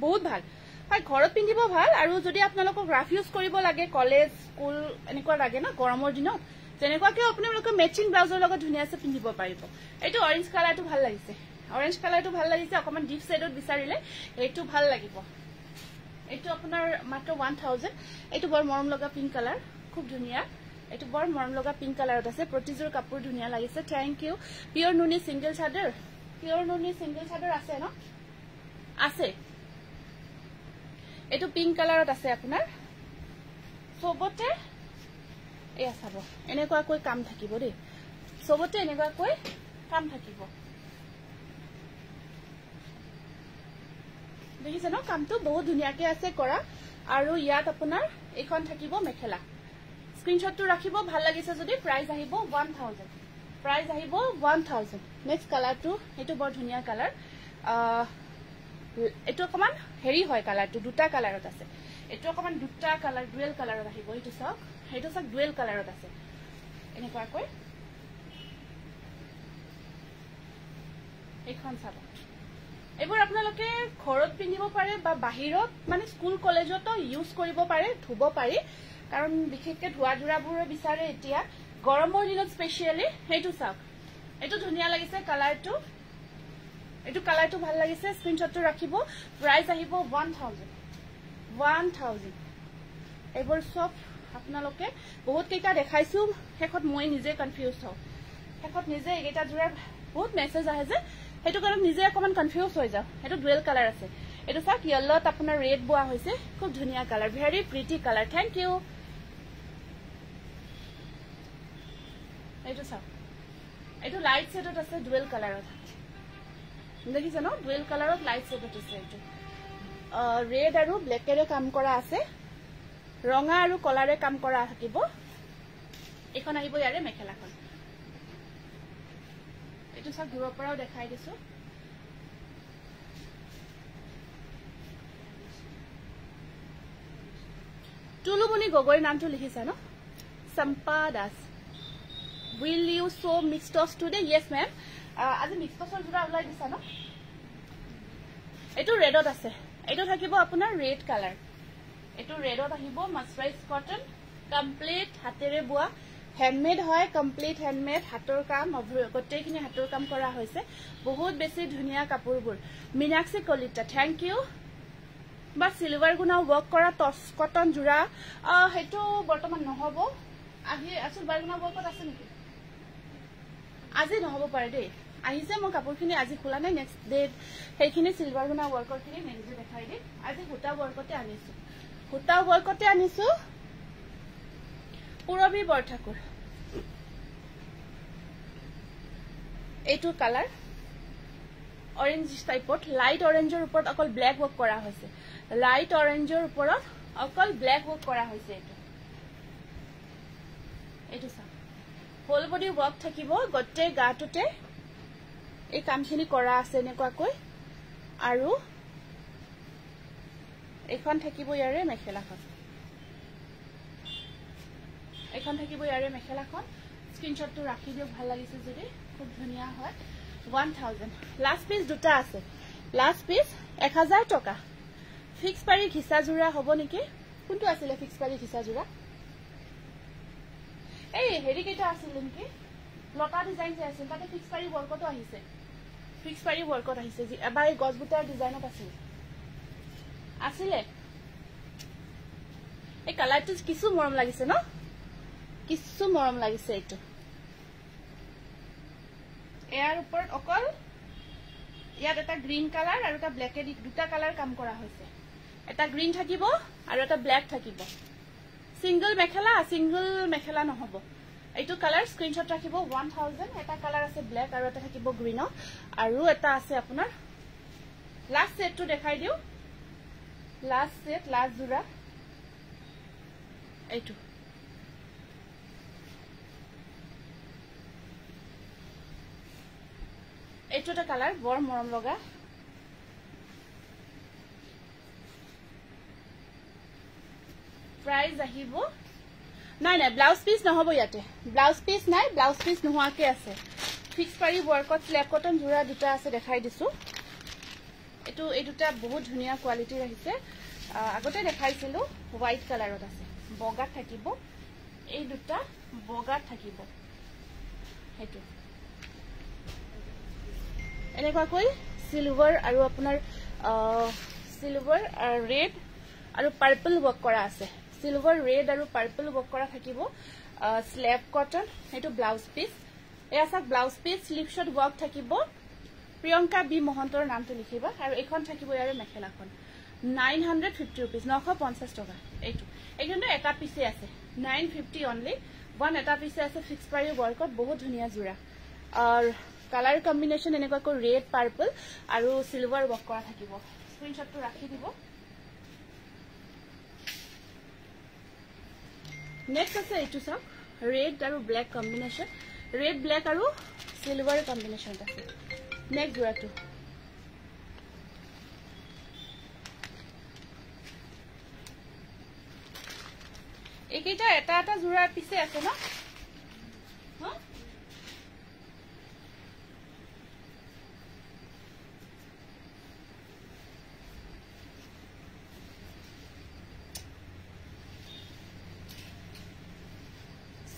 বহুত ভাল হয় ঘৰত পিন্ধিব ভাল আৰু যদি আপোনালোকক ৰাফ ইউজ কৰিব লাগে কলেজ স্কুল এনেকুৱা লাগে না গৰমৰ দিনত যেনেকুৱাকে আপোনালোকে মেচিং ব্লাউজৰ লগত ধুনীয়াছে পিন্ধিব পাৰিব এইটো অৰেঞ্জ কালাৰটো ভাল লাগিছে অৰেঞ্জ কালাৰটো ভাল লাগিছে অকমান ডিপ শেডত বিচাৰিলে এইটো ভাল লাগিব এইটো আপোনাৰ মাত্ৰ 1000 এইটো বৰ মৰম লগা পিংক কালাৰ খুব ধুনীয়া এইটো বৰ মৰম লগা পিংক কালাৰত আছে প্ৰতিযোৰ কাপোৰ ধুনীয়া লাগিছে থ্যাংক ইউ পিওৰ নুনি সিঙ্গেল চাদৰ আছে ন আছে এইটো পিংক কালাৰত আছে আপোনাৰ সবতে এয়া চাব এনেকুৱাকৈ কাম থাকিব দেই সবতে এনেকুৱাকৈ কাম থাকিব দেখিছে ন কামটো বহুত ধুনীয়াকে আছে কৰা আৰু ইয়াত আপোনাৰ এখন থাকিব মেখেলা স্ক্ৰিনশ্বটটো ৰাখিব ভাল লাগিছে যদি প্ৰাইস আহিব 1000 নেক্সট কালাৰটো এইটো বৰ ধুনীয়া কালাৰ এইটো অকমান হেৰি হয় কালাৰটো দুটা কালাৰত আছে এইটো অকমান দুটা কালাৰ ডুৱেল কালাৰত আহিব এইটো চাওক ডুৱেল কালাৰত আছে এনেকুৱাকৈ এইখন চাব এবাৰ আপোনালোকে ঘৰত পিন্ধিব পাৰে বা বাহিৰত মানে স্কুল কলেজতো ইউজ কৰিব পাৰে ধুব পাৰি কাৰণ বিশেষকৈ ধোৱা ধুৰাবোৰ বিচাৰে এতিয়া গৰমৰ দিনত স্পেশালি এইটো চাওক এইটো ধুনীয়া লাগিছে কালাৰটো এইটো কালাৰটো ভাল লাগিছে স্ক্ৰিনশ্বটটো ৰাখিব প্ৰাইস আহিব 1000 এবাৰ সব আপোনালোকে বহুত কেইটা দেখাইছো হেকত মই নিজে কনফিউজ হও হেকত নিজে এইটা জুৰা বহুত মেসেজ আহে যে হেতু কাৰণ নিজে অকমান কনফিউজ হৈ যাও এটো ডুৱেল কালাৰ আছে এটো চাক ইয়েলত আপোনাৰ ৰেড boa হৈছে খুব ধুনীয়া colour very pretty colour thank you এটো চাক এটো লাইট শেডত আছে ডুৱেল কালাৰত দেখিছে ন ডুৱেল কালাৰত লাইট শেডত আছে এটো ৰেড আৰু ব্ল্যাকেৰে কাম কৰা আছে ৰঙা আৰু কলাৰে কাম কৰা থাকিব এখন আহিব ইয়াৰে মেখেলাখন এইটো সব দূৰৰ পৰাও দেখাই দিছো টুলুমণি গগৈ নামটো লিখিছা ন সম্পা Das will you show mixed toss today yes ma'am আজি mixed tossৰ জোৰা ওলাই দিছা ন এইটো ৰেডত আছে এইটো থাকিব আপোনাৰ ৰেড কালাৰ এইটো ৰেডত আহিব মাছৰাইজ কটন কমপ্লিট হাতেৰে বোৱা হ্যান্ডমেড হয় কমপ্লিট হ্যান্ডমেড হাতৰ কাম গটেইখিনি হাতৰ কাম কৰা হৈছে বহুত বেছি ধুনীয়া কাপোৰবোৰ মিনাক্ষী কলিতা থ্যাংক ইউ বা সিলভাৰ গুনা ওয়াৰ্ক কৰা টস কটন জোৰা হেতু বৰ্তমান নহব আহি আসল বাৰগুনা ওয়াৰ্কত আছে নেকি আজি নহব পাৰে দেই আহিছে মই কাপোৰখিনি আজি খোলা নাই নেক্সট ডে সেইখিনি সিলভাৰ গুনা ওয়াৰ্কৰ খিনি নেক্সট দেখাই দিম আজি হুটা ওয়াৰ্কতে আনিছো পুৰবী বৰঠাকুৰ এইটো কালাৰ অৰেঞ্জ টাইপত লাইট অৰেঞ্জৰ ওপৰত অকল ব্ল্যাক ওয়াৰ্ক কৰা হৈছে লাইট অৰেঞ্জৰ ওপৰত অকল ব্ল্যাক ওয়াৰ্ক কৰা হৈছে এইটো সব হোল বডি ওয়াৰ্ক থাকিব গটে গাটুতে এই কামখিনি কৰা আছে এনেকুৱাকৈ আৰু এখন থাকিব ইয়াৰে মেখেলাখন স্ক্ৰিনশটটো ৰাখি দিও ভাল লাগিছে যদি খুব ধুনীয়া হয় 1000 লাস্ট পিস দুটা আছে লাস্ট পিস 1000 টকা ফিক্স পাৰি ঘিসা জোৰা হ'ব নেকি কোনটো আছিল ফিক্স পাৰি ঘিসা জোৰা এই হেৰি কেইটা আছিল নেকি লতা ডিজাইন যে আছিল তাতে ফিক্স পাৰি ওয়াৰ্কটো আহিছে যি এবাৰ এই গছবুটাৰ ডিজাইনত আছিল এই কালাৰটো কিছু মৰম লাগিছে ন এইটো এয়াৰ ওপৰত অকল ইয়াত এটা গ্ৰীন কালাৰ আৰু এটা ব্ল্যাক দুটা কালাৰ কাম কৰা হৈছে এটা গ্ৰীন থাকিব আৰু এটা ব্ল্যাক থাকিব সিঙ্গল মেখেলা নহব এইটো কালাৰ স্ক্ৰিনশট ৰাখিব 1000 এটা কালাৰ আছে ব্ল্যাক আৰু এটা থাকিব গ্ৰীন আৰু এটা আছে আপোনাৰ লাস্ট সেটটো দেখাই দিও লাস্ট জোৰা এইটো এটা কালাৰ বৰ মৰম লগা প্রাইস আহিব নাই ব্লাউজ পিস নহব ইয়াতে ব্লাউজ পিস নাই ব্লাউজ পিস নোহাকে আছে ফিক্স পাৰি ওয়াৰ্কত স্ল্যাব কটন জোৰা দুটা আছে দেখাই দিছো এই দুটা বহুত ধুনীয়া কোয়ালিটিৰ আহিছে আগতে দেখাইছিলো হোয়াইট কালাৰত আছে বগাত থাকিব এই দুটা বগাত থাকিব হেতু এনেকুৱাকৈ সিলভাৰ আৰু আপোনাৰ সিলভাৰ ৰেড আৰু পাৰ্পল ৱৰ্ক কৰা আছে সিলভাৰ ৰেড আৰু পাৰ্পল ৱৰ্ক কৰা থাকিব স্ল্যাব কটন হেতু ব্লাউজ পিস এয়া সাক blouse piece sleeve short work থাকিব প্ৰিয়ংকা বি মহন্তৰ নামটো লিখিবা আৰু এখন থাকিব ইয়াৰ মেখেলাখন 950 rupees 950 টকা এইটো এইটো এটা পিছে আছে 950 অনলি ওয়ান এটা পিছে আছে ফিক্স প্ৰাইস ৱৰ্কত বহুত ধুনিয়া জোৰা আৰু কালাৰ কম্বিনেশন এনেকুৱাকৈ ৰেড পাৰ্পল আৰু সিলভাৰ ৱৰ্ক কৰা থাকিব স্ক্ৰিনশ্বটটো ৰাখি দিব নেক্সট আছে এইটো চাওক ৰেড আৰু ব্ল্যাক কম্বিনেশন ৰেড ব্ল্যাক আৰু সিলভাৰ কম্বিনেশন আছে নেক্সট জোৰাটো এইকেইটা এটা এটা জোৰাৰ পিছে আছে না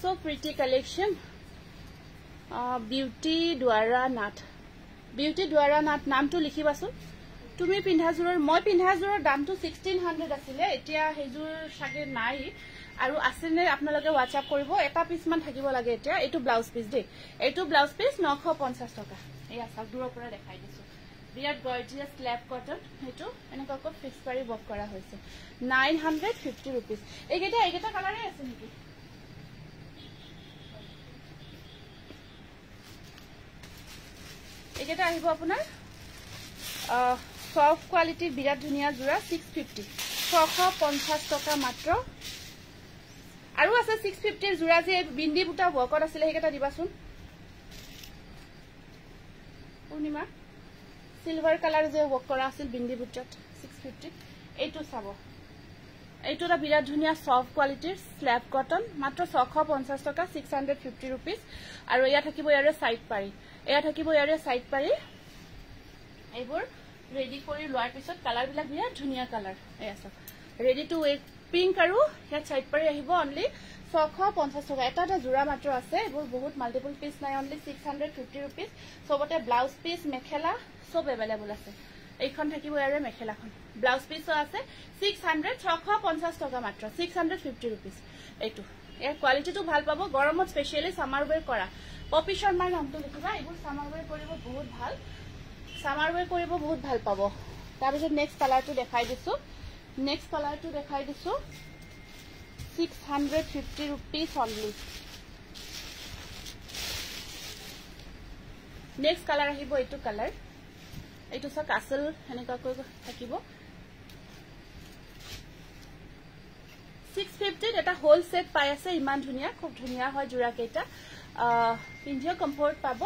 So pretty collection beauty dwara nath নামটো লিখিবাসুন তুমি পিন্ধাজুৰৰ মই পিন্ধাজুৰৰ দামটো 1600 আছিল এতিয়া হেজুৰ সাগে নাই আৰু আছেনে আপোনালোকে WhatsApp কৰিব এটা পিস মান থাকিব লাগে এতিয়া এটো ব্লাউজ পিস দে এটো ব্লাউজ পিস 950 টকা এয়া সব দূৰৰ পৰা দেখাই দিছো বিৰাট গৰ্জিয়াস স্ল্যাব কটন হেতু এনেকুৱাকৈ ফিক্স পাৰি ৱৰ্ক কৰা হৈছে 950 rupees এইকেইটা কালাৰে আছে নেকি এইকেইটা আহিব আপোনাৰ সফট কোৱালিটি বিৰাট ধুনিয়া জোৰা 650 650 টকা মাত্ৰ আৰু আছে 650 এৰ জোৰা যে বিন্দি বুটা ৱৰ্কত আছিল হেকেটা দিবাচোন পূৰ্ণিমা সিলভাৰ কালাৰ যে ৱৰ্ক কৰা আছিল বিন্দি বুটাত 650 এইটো চাব এইটো এটা বিৰাট ধুনিয়া সফট কোৱালিটিৰ স্ল্যাব কটন মাত্ৰ 650 টকা 650 rupees আৰু ইয়া থাকিব ইয়াৰে সাইড পাৰি এয়া থাকিব ইয়াৰে সাইড পাৰি এইবোৰ ৰেডি কৰি লোৱাৰ পিছত কালাৰ বিলাক বিৰাট ধুনিয়া কালাৰ এয়া চাওক ৰেডি টু ৱেৰ পিংক আৰু ইয়া সাইড পাৰি আহিব অনলি 650 টকা এটা জোৰা মাত্ৰ আছে এইবোৰ বহুত মাল্টিপল পিস নাই অনলি 650 rupees সবতে ব্লাউজ পিস মেখেলা সব अवेलेबल আছে এইখন থাকিব ইয়াৰে মেখেলাখন ব্লাউজ পিসও আছে 650 টকা মাত্ৰ 650 rupees এইটো ইয়াৰ কোৱালিটিটো ভাল পাব গৰমত স্পেশালি সামাৰ ওয়্যাৰ কৰা পপি শৰ্মাৰ নামটো লিখিবা এইবোৰ সামাৰ ওয়্যাৰ কৰিব বহুত ভাল সামাৰ ওয়্যাৰ কৰিব বহুত ভাল পাব তাৰ পিছত নেক্সট কালাৰটো দেখাই দিছো 650 rupees only next color আহিব এইটো কালাৰ এইটো সব কাসল এনেকুৱাকৈ থাকিব 650 এটা হোল সেট পাই আছে ইমান ধুনিয়া খুব ধুনিয়া হয় জোৰা কেইটা পিন্ধিও কমফৰ্ট পাব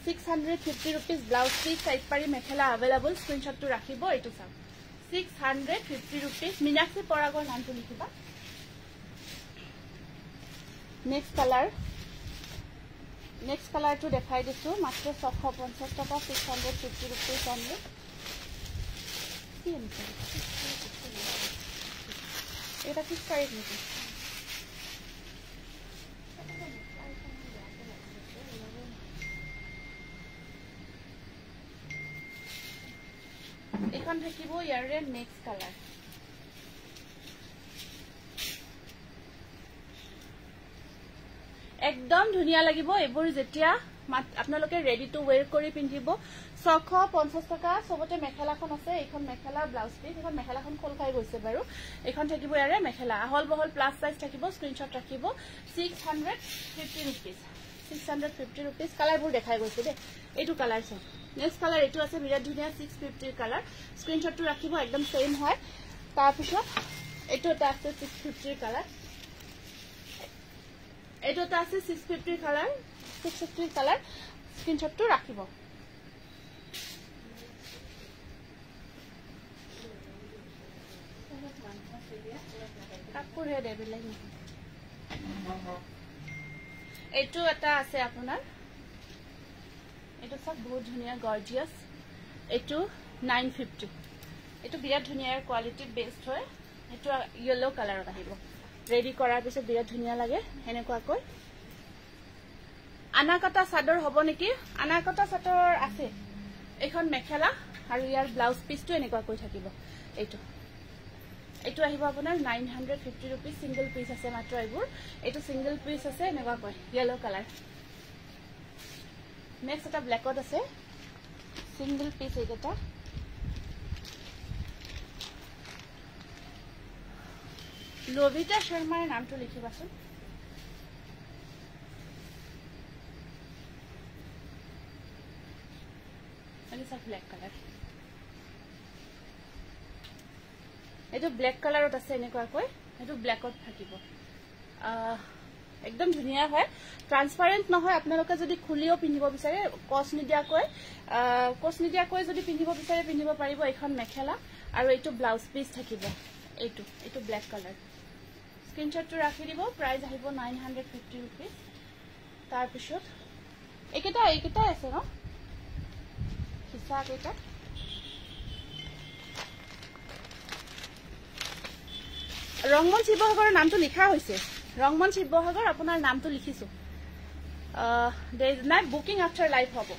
650 rupees ব্লাউজ পিস সাইড পাৰি মেখেলা अवेलेबल স্ক্ৰিনশ্বটটো ৰাখিব এইটো চাওক 650 rupees মিনাক্ষী পৰাগৰ নামটো লিখিবা নেক্সট কালাৰ টু দেখাই দিছো মাত্ৰ 650 টকা 650 rupees only এটা কি সাইজ নেকি এখন থাকিব ইয়াৰে নেক্সট কালাৰ একদম ধুনিয়া লাগিব এবোৰ যেতিয়া আপোনালোকে ৰেডি টু ওয়্যাৰ কৰি পিন্ধিব 650 টকা সবতে মেখেলাখন আছে এইখন মেখেলা ব্লাউজ পিস এখন মেখেলাখন খোল খাই গৈছে বাৰু এখন থাকিব ইয়াৰে মেখেলা আহল বহল প্লাস সাইজ থাকিব স্ক্ৰিনশ্বট ৰাখিব 650 rupees 650 rupees কালাৰবোৰ দেখাই গৈছে দে এইটো কালাৰ আছে নেক্সট কালাৰ এইটো আছে বিৰাট ধুনিয়া 650 কালাৰ স্ক্ৰিনশ্বটটো ৰাখিব একদম সেম হয় তাৰ পিছত এইটো এটা আছে 650 কালাৰ এইটো এটা আছে 650 কালাৰ স্ক্ৰিনশ্বটটো ৰাখিব কাপোৰ হে দেবে লাগি এইটো এটা আছে আপোনাৰ এইটো সব বহুত ধুনিয়া গৰ্জিয়াস এইটো 950 এইটো বিৰাট ধুনীয়া কোৱালিটি বেস্ট হয় এইটো ইয়েলো কালাৰত আহিব ৰেডি কৰাৰ পিছত বিৰাট ধুনীয়া লাগে এনেকুৱাকৈ আনাকটা চাদৰ হ'ব নেকি আনাকটা চাদৰ আছে এখন মেখেলা আৰু ইয়াৰ ব্লাউজ পিসটো এনেকুৱাকৈ থাকিব এইটো আহিব আপোনাৰ 950 रुपीस সিঙ্গেল পিস আছে মাত্ৰ এইবোৰ এইটো সিঙ্গেল পিস আছে এনেকুৱাকৈ ইয়েলো কালাৰ নেক্সট এটা ব্ল্যাকত আছে সিঙ্গেল পিস এইটা লভিতা শৰ্মাৰ নামটো লিখিবাচোন এটা ব্ল্যাক কালাৰ এইটো ব্ল্যাক কালাৰত আছে এনেকুৱাকৈ এইটো ব্ল্যাকত থাকিব একদম ধুনীয়া হয় ট্ৰান্সপাৰেন্ট নহয় আপোনালোকে যদি খুলিও পিন্ধিব বিচাৰে কষ্ট নিদিয়াকৈ যদি পিন্ধিব বিচাৰে পিন্ধিব পাৰিব এখন মেখেলা আৰু এইটো ব্লাউজ পিস থাকিব এইটো ব্ল্যাক কালাৰ স্ক্ৰিনশ্বটটো ৰাখি দিব প্ৰাইস আহিব 950 रुपीस তাৰ পিছত এইকেটা আছে ন হিসা কেটা ৰংমন শিৱসাগৰৰ নামটো লিখা হৈছে ৰংমন শিৱসাগৰ আপোনাৰ নামটো লিখিছো নাই বুকিং আফটাৰ লাইভ হ'ব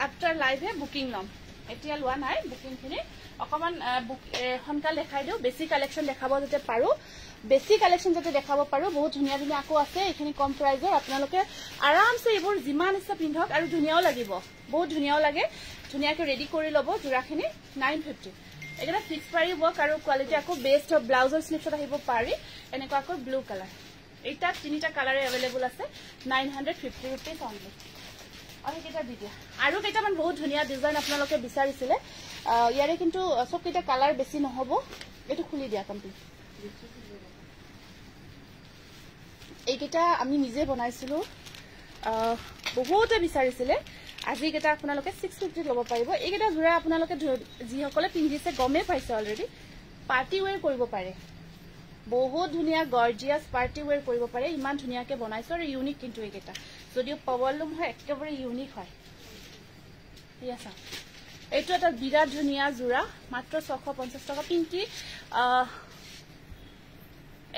আফটাৰ লাইভে বুকিং লম এতিয়া লোৱা নাই বুকিংখিনি অকমান সোনকালে দেখাই দিও বেছি কালেকশন দেখাব যাতে পাৰো বেছি কালেকশন যাতে দেখাব পাৰো বহুত ধুনীয়া ধুনীয়া আকো আছে এইখিনি কম প্ৰাইজৰ আপোনালোকে আৰামছে এইবোৰ যিমান ইচ্ছা পিন্ধক আৰু ধুনীয়াও লাগিব বহুত ধুনীয়াও লাগে ধুনীয়াকৈ ৰেডি কৰি ল'ব জোৰাখিনি 950 একেটা ফিক্স পাৰি ৱৰ্ক আৰু কোৱালিটি আকো বেস্ট ব্লাউজৰ স্লিভছত আহিব পাৰি এনেকুৱাকৈ ব্লু কালাৰ এইটা তিনিটা কালাৰে अवेलेबल আছে 950 रुपीस অনলি আৰু কেটা দি দিয়া আৰু কেটামান বহুত ধুনীয়া ডিজাইন আপোনালোকে বিচাৰিছিলে ইয়াৰে কিন্তু সব কেটা কালাৰ বেছি নহব এটো খুলি দিয়া কমপ্লিট এইকেটা আমি নিজে বনাইছিলো বহুতে বিচাৰিছিলে আজি কেটা আপোনালোকে 650 লব পাৰিব এইকেটা জোৰা আপোনালোকে যি সকলে পিন্ধিছে গমে পাইছে অলৰেডি পাৰ্টি ওয়্যাৰ কৰিব পাৰে বহুত ধুনীয়া গৰ্জিয়াস পাৰ্টি ওয়্যাৰ কৰিব পাৰে ইমান ধুনীয়াকে বনাইছো আৰু ইউনিক কিন্তু এইকেটা যদিও পাৱলুম হয় একেবাৰে ইউনিক হয় ইয়াসা এইটো এটা বিৰাট ধুনীয়া জোৰা মাত্ৰ 650 টকা পিংকি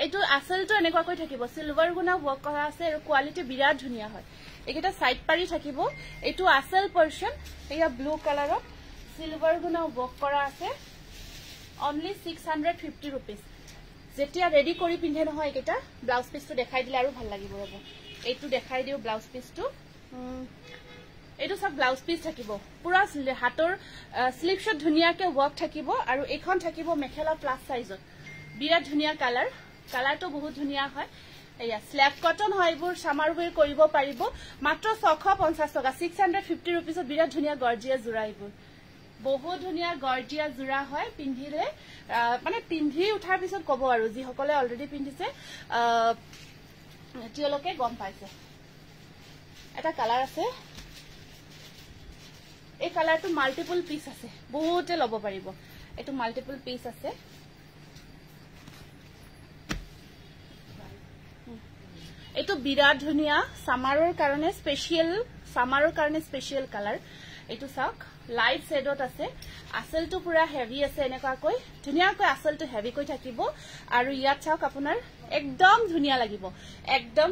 এইটো আসলটো এনেকুৱাকৈ থাকিব সিলভাৰ গুণা ওয়াৰ্ক কৰা আছে আৰু কোৱালিটি বিৰাট ধুনীয়া হয় এইকেটা সাইড পাৰি থাকিব এইটো আসল পোৰশন এয়া ব্লু কালাৰত সিলভাৰ গুণা ওয়াৰ্ক কৰা আছে অনলি 650 रुपीस যেতিয়া ৰেডি কৰি পিন্ধে নহয় এইকেটা ব্লাউজ পিসটো দেখাই দিলে আৰু ভাল লাগিব ৰব এইটো দেখাই দিও ব্লাউজ পিসটো এইটো সব ব্লাউজ পিস থাকিব পুৰা হাতৰ স্লিভছত ধুনীয়াকে ওয়াৰ্ক থাকিব আৰু এখন থাকিব মেখেলা প্লাস সাইজত বিৰাট ধুনীয়া কালাৰটো বহুত ধুনীয়া হয় এয়া স্ল্যাব কটন হয় এইবোৰ সামাৰ ওয়্যাৰ কৰিব পাৰিব মাত্ৰ 650 টকা 650 रुपीसত বিৰাট ধুনীয়া গৰ্জিয়াস জোৰা এইবোৰ বহুত ধুনীয়া গৰ্জিয়াস জোৰা হয় পিন্ধিলে মানে পিন্ধি উঠাৰ পিছত কব আৰু যি সকলে অলৰেডি পিন্ধিছে তেওঁলোকে গম পাইছে এটা কালাৰ আছে এই কালাৰটো মাল্টিপল পিস আছে বহুতে লব পাৰিব এটো মাল্টিপল পিস আছে এটো বিৰাট ধুনীয়া সামাৰৰ কাৰণে স্পেশাল কালাৰ এটো সাক লাইট শেডত আছে আসলটো পুৰা হেভি আছে এনেকুৱাকৈ ধুনীয়াকৈ আসলটো হেভি কৈ থাকিব আৰু ইয়াত চাওক আপোনাৰ একদম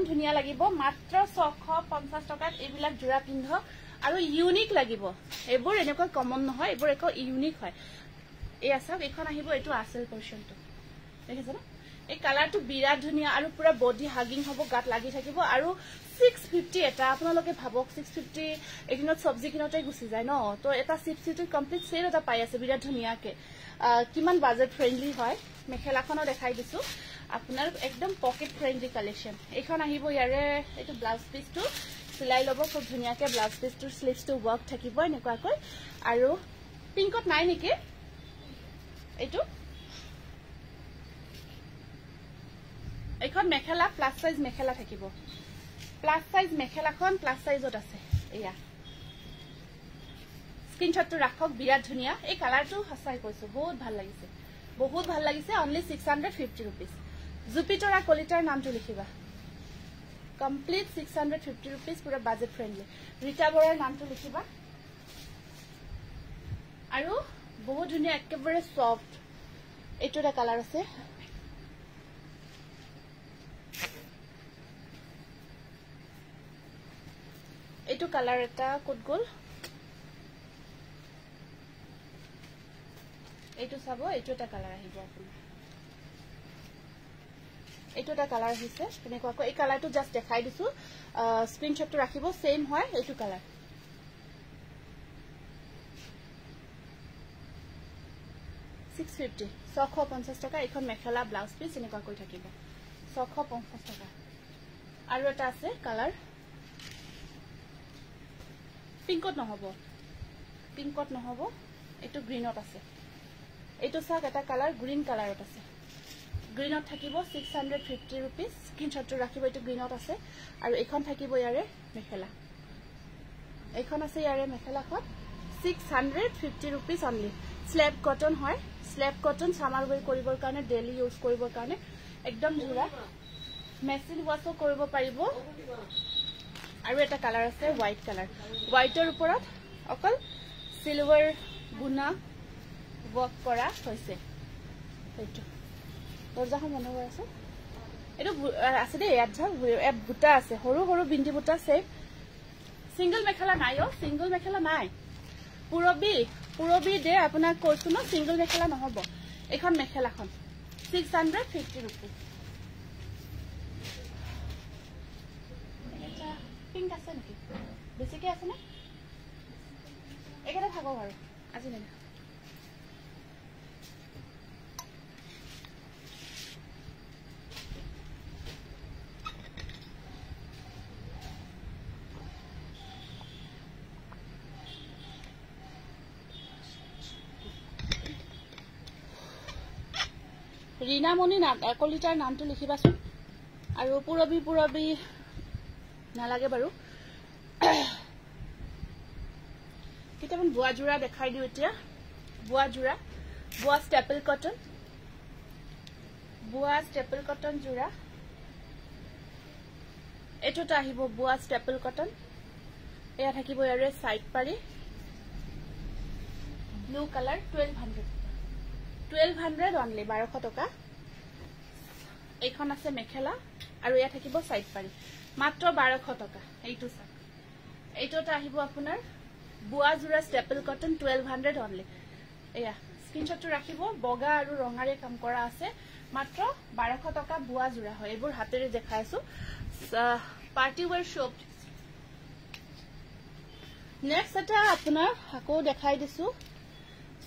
ধুনীয়া লাগিব মাত্ৰ 650 টকাত এইবিলাক জোৰা পিন্ধক আৰু ইউনিক লাগিব এবোৰ এনেকৈ কমন নহয় এবোৰ একো ইউনিক হয় এই আছাক এখন আহিব এটো আসল পোৰশনটো দেখিছে না এই কালাৰটো বিৰাট ধুনীয়া আৰু পুৰা বডি হাগিং হ'ব গাত লাগি থাকিব আৰু 650 এটা আপোনালোকে ভাবক 650 এদিনত সবজি কিনতে গুছি যায় ন তো এটা 650 কমপ্লিট সেল এটা পাই আছে বিৰাট ধুনীয়াকে কিমান বাজেট ফ্ৰেন্ডলি হয় মেখেলাখনো দেখাই দিছো আপোনাৰ একদম পকেট ফ্ৰেন্ডলি কালেকশন এখন আহিব ইয়াৰে এটো ব্লাউজ পিসটো সিলাই লব খুব ধুনীয়াকে ব্লাউজ পিসটোৰ স্লিভছটো ওয়াৰ্ক থাকিব এনেকুৱাকৈ আৰু পিংকত নাই নেকি এইটো এখন মেখেলা প্লাস সাইজ মেখেলা থাকিব প্লাস সাইজ মেখেলাখন প্লাস সাইজত আছে এয়া স্ক্রিনশটটো রাখক বিৰাট ধুনীয়া এই কালাৰটো হাসাই কৈছো বহুত ভাল লাগিছে অনলি 650 रुपीस জুপিটাৰ কোৱালিটিৰ নামটো লিখিবা কমপ্লিট 650 रुपीस পুৰা বাজেট ফ্ৰেন্ডলি ৰিতা বৰাৰ নামটো লিখিবা আৰু বহুত ধুনীয়া একেবাৰে সফট এইটো এটা কালাৰ আছে এইটো কালাৰ এটা কোট গল এইটো চাব এইটো এটা কালাৰ আহিব আপোনাৰ এইটো এটা কালাৰ হৈছে এনেকুৱাকৈ এই কালাৰটো জাস্ট দেখাই দিছো স্ক্ৰিনশ্বটটো ৰাখিব সেম হয় এইটো কালাৰ 650 650 টকা এখন মেখেলা ব্লাউজ পিস এনেকুৱাকৈ থাকিব 650 টকা আৰু এটা আছে কালাৰ পিংকত নহব এইটো গ্ৰীনত আছে এইটো চাক এটা কালাৰ গ্ৰীন কালাৰত আছে গ্ৰীনত থাকিব 650 रुपीस স্ক্ৰিনশ্বটটো ৰাখিব এইটো গ্ৰীনত আছে আৰু এখন থাকিব ইয়াৰে মেখেলা এখন আছে ইয়াৰে মেখেলাখন 650 रुपीस অনলি স্ল্যাব কটন হয় স্ল্যাব কটন সামাৰ ওয়্যাৰ কৰিবৰ কাৰণে ডেইলি ইউজ কৰিবৰ কাৰণে একদম জোৰা মেচিন ওয়াশও কৰিব পাৰিব আৰু এটা কালাৰ আছে হোৱাইট কালাৰ হোৱাইটৰ ওপৰত অকল সিলভাৰ গুনা ওয়াৰ্ক কৰা হৈছে এইটো দৰ্জাখন বন্ধ কৰা আছে এইটো আছে দে ইয়াত বুটা আছে সৰু সৰু বিন্দি বুটা আছে সিঙ্গল মেখেলা নাই সিঙ্গল মেখেলা নাই পুৰবি দে আপোনাক কৈছো ন সিঙ্গল মেখেলা নহব এখন মেখেলাখন 650 रुपीस এটা পিংক আছে নেকি বেছিকে আছে না একেটা থাকক আৰু আজি নাই ৰীনামণি কলিতাৰ নামটো লিখিবাচোন আৰু পুৰবি নালাগে বাৰু কেইটামান বোৱা জোৰা দেখাই দিও এতিয়া বোৱা ষ্টেপল কটন জোৰা এটোটা আহিব বোৱা ষ্টেপল কটন এয়া থাকিব ইয়াৰে সাইড পাৰি ব্লু কালাৰ 1200 অনলি 1200 টকা এইখন আছে মেখেলা আৰু ইয়া থাকিব সাইড পাৰি মাত্ৰ 1200 টকা এইটো চাক এইটোটা আহিব আপোনাৰ বুয়া জোৰা ষ্টেপল কটন 1200 অনলি এয়া স্ক্ৰিনশ্বটটো ৰাখিব বগা আৰু ৰঙাৰে কাম কৰা আছে মাত্ৰ 1200 টকা বুয়া জোৰা হয় এইবোৰ হাতেৰে দেখাইছো পাৰ্টি ওয়্যাৰ শপ নেক্সট এটা আপোনাৰ হাকো দেখাই দিছো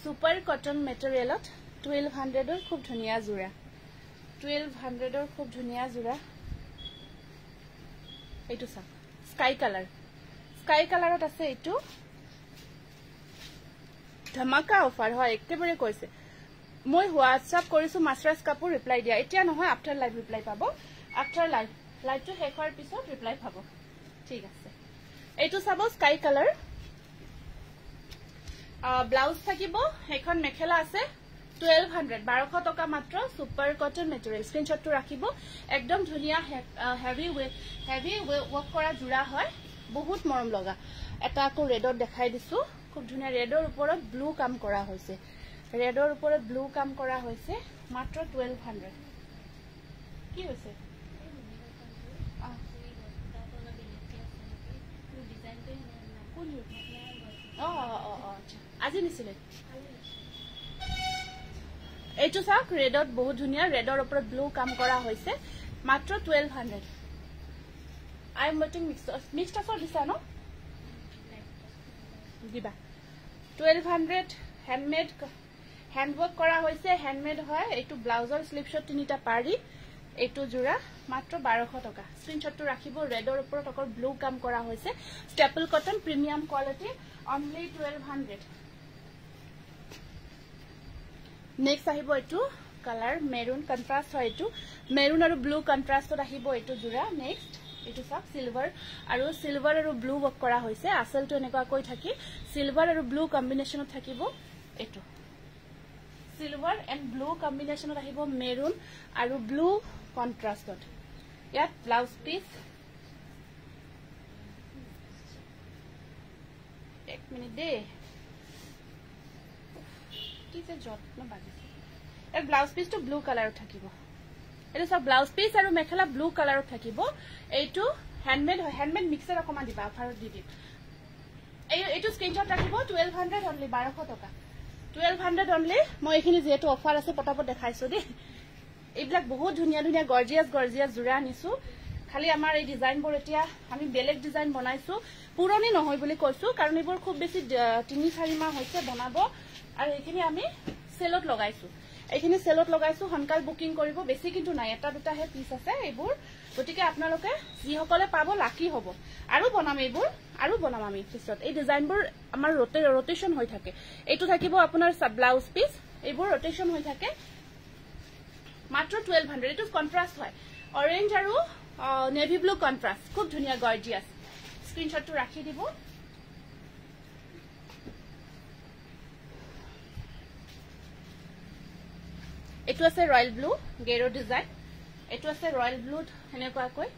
সুপাৰ কটন মেটেৰিয়েলত 1200 ৰ খুব ধুনিয়া জোৰা 1200 ৰ খুব ধুনিয়া জোৰা এইটো চাওক স্কাই কালাৰত আছে এইটো ধমাকা অফাৰ হয় একেবাৰে কৈছে মই হোৱাটসঅ্যাপ কৰিছো মাস্টাৰ্স কাপুৰ ৰিপ্লাই দিয়া এতিয়া নহয় আফটাৰ লাইভ ৰিপ্লাই পাব আফটাৰ লাইভটো শেষ হোৱাৰ পিছত ৰিপ্লাই পাব ঠিক আছে এইটো চাব স্কাই কালাৰ ব্লাউজ থাকিব এখন মেখেলা আছে 1200 টকা মাত্ৰ সুপাৰ কটন মেটেৰিয়েল স্ক্ৰিনশ্বটটো ৰাখিব একদম ধুনিয়া হেভি ওয়াৰ্ক কৰা জোৰা হয় বহুত মৰম লগা এটা আকৌ ৰেডত দেখাই দিছো খুব ধুনিয়া ৰেডৰ ওপৰত ব্লু কাম কৰা হৈছে মাত্ৰ 1200 কি হৈছে আজি নিছিলে এইটো চাওক ৰেডত বহুত ধুনিয়া ৰেডৰ ওপৰত ব্লু কাম কৰা হৈছে মাত্ৰ 1200 I am waiting mixed offer দিছা ন দিবা 1200 হ্যান্ডওয়াৰ্ক কৰা হৈছে হ্যান্ডমেড হয় এইটো ব্লাউজৰ স্লিপশট তিনিটা পাৰি এইটো জোৰা মাত্ৰ 1200 টকা স্ক্ৰিনশ্বটটো ৰাখিব ৰেডৰ ওপৰত অকল ব্লু কাম কৰা হৈছে staple cotton premium quality only 1200 next আহিব এইটো কালাৰ মেৰুন কন্ট্ৰাস্ট হয় এইটো মেৰুন আৰু ব্লু কন্ট্ৰাস্টত আহিব এইটো জোৰা নেক্সট এইটো চাওক সিলভাৰ আৰু ব্লু ওয়াৰ্ক কৰা হৈছে আসলটো এনেকুৱা কৈ থাকি সিলভাৰ আৰু ব্লু কম্বিনেশনত থাকিব এইটো সিলভাৰ এন্ড ব্লু কম্বিনেশনত আহিব মেৰুন আৰু ব্লু কন্ট্ৰাস্টত ইয়াত ব্লাউজ পিস এক মিনিট দে কি যে যত্ন বাজিছে এর ব্লাউজ পিসটো ব্লু কালারত থাকিব এটা সব ব্লাউজ পিস আৰু মেখেলা ব্লু কালারত থাকিব এইটো হ্যান্ডমেড মিক্সার অকমা দিবা অফারত দি দিম এইটো স্ক্রিনশট রাখিব 1200 অনলি 1200 টাকা 1200 অনলি মই এখিনি যেহেতু অফার আছে পটাপট দেখাইছো দে এইবিলাক বহুত ধুনিয়া ধুনিয়া গর্জিয়াস জোড়া আনিছো খালি আমাৰ এই ডিজাইনবোৰ এতিয়া আমি বেলেগ ডিজাইন বনাইছো পুৰণি নহয় বুলি কৈছো কাৰণ এইবোৰ খুব বেছি 3-4 মাহ হৈছে বনাব আৰু এইখিনি আমি সেলত লগাইছো হনকাল বুকিং কৰিব বেছি কিন্তু নাই এটা দুটা হে পিস আছে এইবোৰ গতিকে আপোনালোকে যিসকলে পাব লাকি হ'ব আৰু বনাম আমি পিছত এই ডিজাইনবোৰ আমাৰ ৰোটেশন হৈ থাকে এইটো থাকিব আপোনাৰ ব্লাউজ পিস এইবোৰ ৰোটেশন হৈ থাকে মাত্ৰ 1200 এটো কন্ট্ৰাস্ট হয় অৰেঞ্জ আৰু নেভি ব্লু কন্ট্ৰাস্ট খুব ধুনিয়া গৰ্জিয়াস স্ক্ৰিনশটটো ৰাখি দিব এটো আছে ৰয়্যাল ব্লু গেৰো ডিজাইন এটো আছে ৰয়্যাল ব্লু হেনেকুৱা কই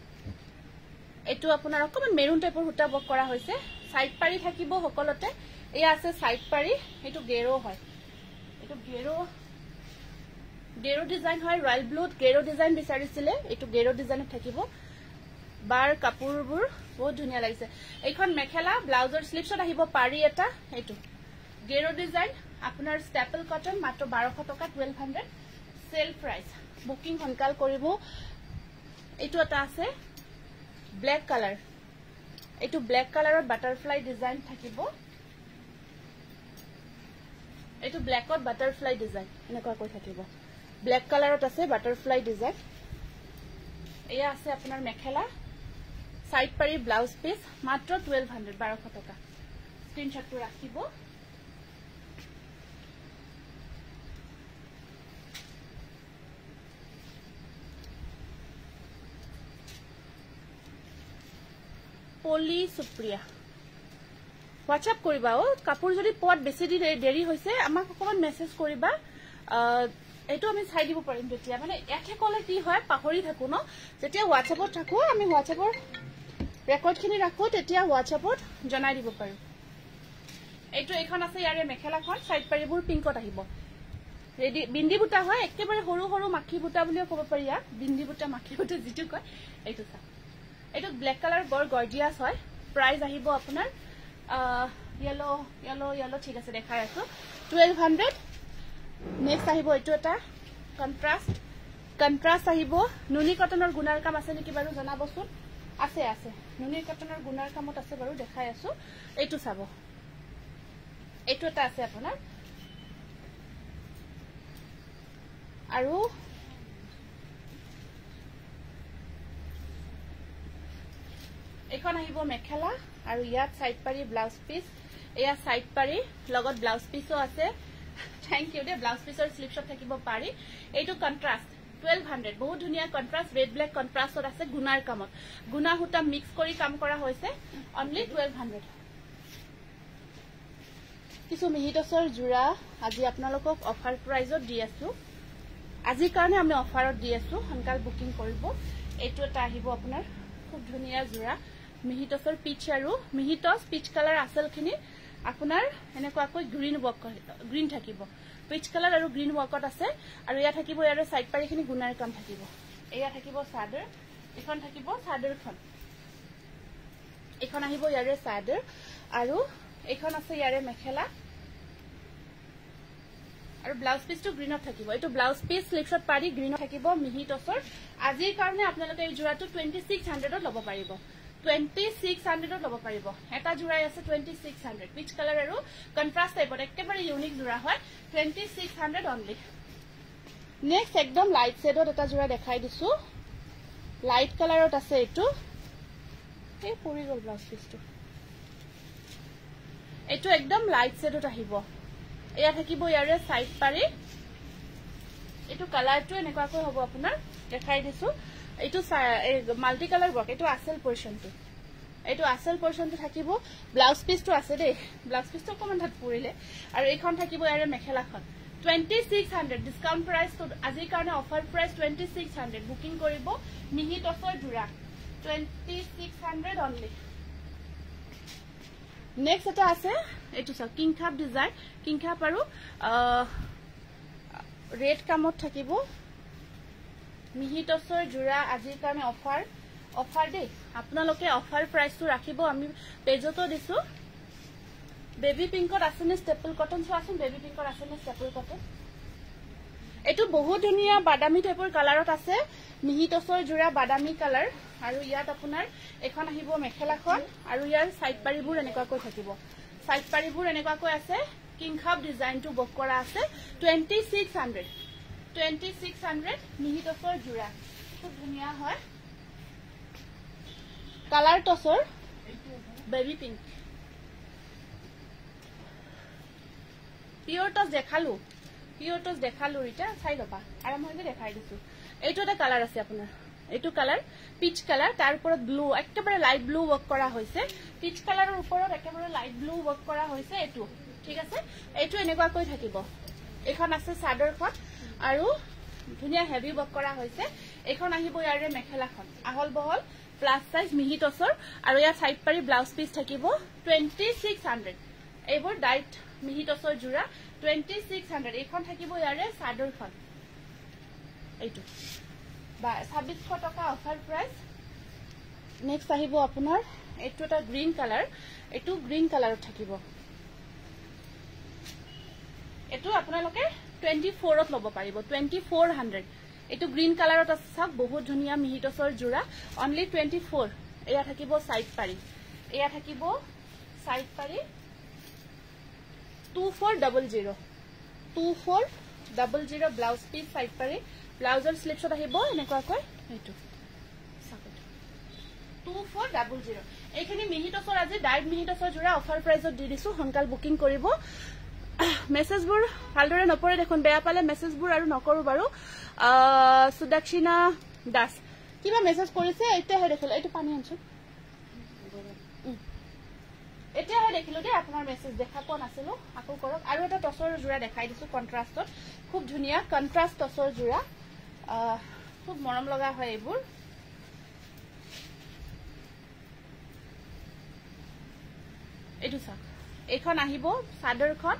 এটো আপোনাৰ অকমান মেৰুন টাইপৰ হুটা বক কৰা হৈছে সাইড পাৰি থাকিব সকলতে এয়া আছে সাইড পাৰি এটো গেৰো হয় এটো গেৰো ডিজাইন হয় ৰয়্যাল ব্লুত গেৰো ডিজাইন বিচাৰিছিলে এটো গেৰো ডিজাইনত থাকিব বাৰ কাপোৰবোৰ বহুত ধুনিয়া লাগিছে এইখন মেখেলা ব্লাউজৰ স্লিপছত আহিব পাৰি এটা এটো গেৰো ডিজাইন আপোনাৰ স্টেপল কটন মাত্ৰ 1200 টকা 1200 সেল প্ৰাইস বুকিং হনকাল কৰিব এটো এটা আছে ব্ল্যাক কালাৰ এটো ব্ল্যাক কালাৰত বাটাৰফ্লাই ডিজাইন থাকিব এটো ব্ল্যাকত বাটাৰফ্লাই ডিজাইন এনেকুৱা কৈ থাকিব ব্ল্যাক কালাৰত আছে বাটাৰফ্লাই ডিজাইন এয়া আছে আপোনাৰ মেখেলা সাইড পাৰি ব্লাউজ পিস মাত্ৰ 1200 টকা স্ক্ৰিনশটটো ৰাখিব পলি সুপ্ৰিয়া হোয়াটসঅ্যাপ কৰিবা ও কাপড় যদি পট বেশি দেৰি হইছে আমাক অকমান মেসেজ কৰিবা এটো আমি চাই দিব পাৰিম তেতিয়া মানে একে কলে কি হয় পাহৰি থাকো ন যেতিয়া হোয়াটসঅ্যাপত থাকো আমি হোয়াটসঅ্যাপৰ ৰেকৰ্ড খিনি ৰাখো তেতিয়া হোয়াটসঅ্যাপত জনাই দিব পাৰো এটো এখন আছে ইয়াৰে মেখেলাখন সাইড পাৰিবোৰ পিংকত আহিব ৰেডি বিন্দি বুটা হয় একেবাৰে সৰু সৰু মাখি বুটা বুলিও ক'ব পাৰি ইয়া বিন্দি বুটা মাখি বুটা যেটো কয় এইটো চা এটো ব্ল্যাক কালার বৰ গৰ্জিয়াস হয় প্ৰাইস আহিব আপোনাৰ ইয়েলো ঠিক আছে দেখাই আছো 1200 নেক্সট আহিব এটো এটা কন্ট্রাস্ট আহিব নুনি কটনৰ গুণাৰ কাম আছে নেকি বাৰু জনাবচোন আছে নুনি কটনৰ গুণাৰ কামত আছে বাৰু দেখাই আছো এইটো চাব এইটো এটা আছে আপোনাৰ আৰু এখন আহিব মেখেলা আৰু ইয়াত সাইড পাৰি ব্লাউজ পিস এয়া সাইড পাৰি লগত ব্লাউজ পিসও আছে thank you De blouse পিসৰ slip shot থাকিব পাৰি এইটো কন্ট্ৰাস্ট 1200 বহুত ধুনিয়া কন্ট্ৰাস্ট ৰেড ব্ল্যাক কন্ট্ৰাস্টত আছে গুণাৰ কামত গুণা হুটা মিক্স কৰি কাম কৰা হৈছে অনলি 1200 কিছু মিহিটছৰ জোৰা আজি আপোনালোকক অফাৰ প্ৰাইজত দি আছো আজিৰ কাৰণে আমি অফাৰত দি আছো হনকাল বুকিং কৰিব এইটো এটা আহিব আপোনাৰ খুব ধুনিয়া জোৰা মিহিটছৰ পিচ আৰু মিহিটছ পিচ কালাৰ আসলখিনি আপোনাৰ এনেকুৱাকৈ গ্ৰীন থাকিব পিচ কালাৰ আৰু গ্ৰীন ওয়াৰ্কত আছে আৰু ইয়া থাকিব ইয়াৰ সাইড পাৰিখিনি গুণাৰ কাম থাকিব এয়া থাকিব সাদৰ এখন থাকিব সাদৰখন এখন আহিব ইয়াৰে সাদৰ আৰু এখন আছে ইয়াৰে মেখেলা আৰু ব্লাউজ পিসটো গ্ৰীনত থাকিব এটো ব্লাউজ পিস স্লিপশট পাৰি গ্ৰীনত থাকিব মিহিটছৰ আজিৰ কাৰণে আপোনালোকে এই জোৰাটো 2600ত ল'ব পাৰিব 2600ত ল'ব পাৰিব এটা জোৰাই আছে 2600 পিচ কালাৰ আৰু কন্ট্ৰাস্ট টাইপৰ একেবাৰে ইউনিক জোৰা হয় 2600 অনলি নেক্সট একদম লাইট শেডত এটা জোৰা দেখাই দিছো লাইট কালাৰত আছে এটো এই পুৰি গল ব্লাউজ পিসটো এটো একদম লাইট শেডত আহিব এয়া থাকিব ইয়াৰে সাইড পাৰি এটো কালাৰটো এনেকুৱাকৈ হ'ব আপোনাৰ দেখাই দিছো এটো মাল্টি কালাৰ বক এটো আসল পোৰশনটো থাকিব ব্লাউজ পিসটো আছে দে ব্লাউজ পিসটো কমন হাত পুৰিলে আৰু এইখন থাকিব ইয়াৰে মেখেলাখন 2600 ডিসকাউন্ট প্ৰাইস তো আজিৰ কাৰণে অফাৰ প্ৰাইস 2600 বুকিং কৰিব মিহিটছৰ জোৰা 2600 অনলি নেক্সট এটা আছে এটো সব কিং খাপ ডিজাইন কিং খাপ আৰু ৰেড কামত থাকিব মিহি টছৰ জোৰা আজিৰ কাৰণে অফাৰ দে আপোনালোকে অফাৰ প্ৰাইসটো ৰাখিব আমি পেজতো দিছো বেবি পিংকত আছেনে ষ্টেপল কটন চোৱাচোন বেবি পিংকত আছেনে ষ্টেপল কটন এটো বহুত ধুনিয়া বাদামী টাইপৰ কালাৰত আছে মিহি টছৰ জোৰা বাদামী কালাৰ আৰু ইয়াত আপোনাৰ এখন আহিব মেখেলাখন আৰু ইয়াৰ সাইড পাৰিবোৰ এনেকুৱাকৈ থাকিব সাইড পাৰিবোৰ এনেকুৱাকৈ আছে কিং খাপ ডিজাইনটো বক কৰা আছে 2600 মিহি টছৰ জোৰা খুব ধুনিয়া হয় কালাৰ টছৰ বেবি পিংক পিওৰ টছ দেখালো ৰিটা চাই লবা আৰামভাৱে দেখাই দিছো এইটো এটা কালাৰ আছে আপোনাৰ এইটো কালাৰ পিচ কালাৰ তাৰ ওপৰত ব্লু একেবাৰে লাইট ব্লু ওয়াৰ্ক কৰা হৈছে পিচ কালাৰৰ ওপৰত একেবাৰে লাইট ব্লু ওয়াৰ্ক কৰা হৈছে এইটো ঠিক আছে এইটো এনেকুৱাকৈ থাকিব এখন আছে চাদৰখন আৰু ধুনিয়া হেভি ওয়াৰ্ক কৰা হৈছে এখন আহিব ইয়াৰে মেখেলাখন আহল বহল প্লাস সাইজ মিহি টছৰ আৰু ইয়াৰ সাইড পাৰি ব্লাউজ পিস থাকিব 2600 এইবোৰ ডাইট মিহি টছৰ জোৰা 2600 এখন থাকিব ইয়াৰে চাদৰখন এইটো 2600 টকা অফাৰ প্ৰাইস নেক্সট আহিব আপোনাৰ এইটো এটা গ্ৰীন কালাৰ এইটো গ্ৰীন কালাৰত থাকিব এটো আপোনালোকে 24 ত লব পাৰিব 2400 এটো গ্ৰীন কালাৰত আছে সব বহুত ধুনিয়া মিহি টছৰ জোৰা অনলি 24 এয়া থাকিব সাইড পাৰি 2400 ব্লাউজ পিস সাইড পাৰি ব্লাউজৰ স্লিপছত আহিব এনেকুৱাকৈ এইটো 2400 এইখিনি মিহি টছৰ আজি ডাইট মিহি টছৰ জোৰা অফাৰ প্ৰাইসত দি দিছো হনকাল বুকিং কৰিব মেসেজবোৰ ভালদৰে নপৰে দেখোন বেয়া পালে মেসেজবোৰ আৰু নকৰো বাৰু সুদক্ষিণা দাস কিবা মেসেজ কৰিছে এতিয়াহে দেখিলো এইটো পানী আনছো এতিয়াহে দেখিলো দে আপোনাৰ মেসেজ দেখা পোৱা নাছিলো আকৌ কৰক আৰু এটা টছৰ জোৰা দেখাই দিছো কন্ট্ৰাষ্টত খুব ধুনিয়া কন্ট্ৰাষ্ট টছৰ জোৰা খুব মৰম লগা হয় এইবোৰ এইটো চাওক এখন আহিব চাদৰখন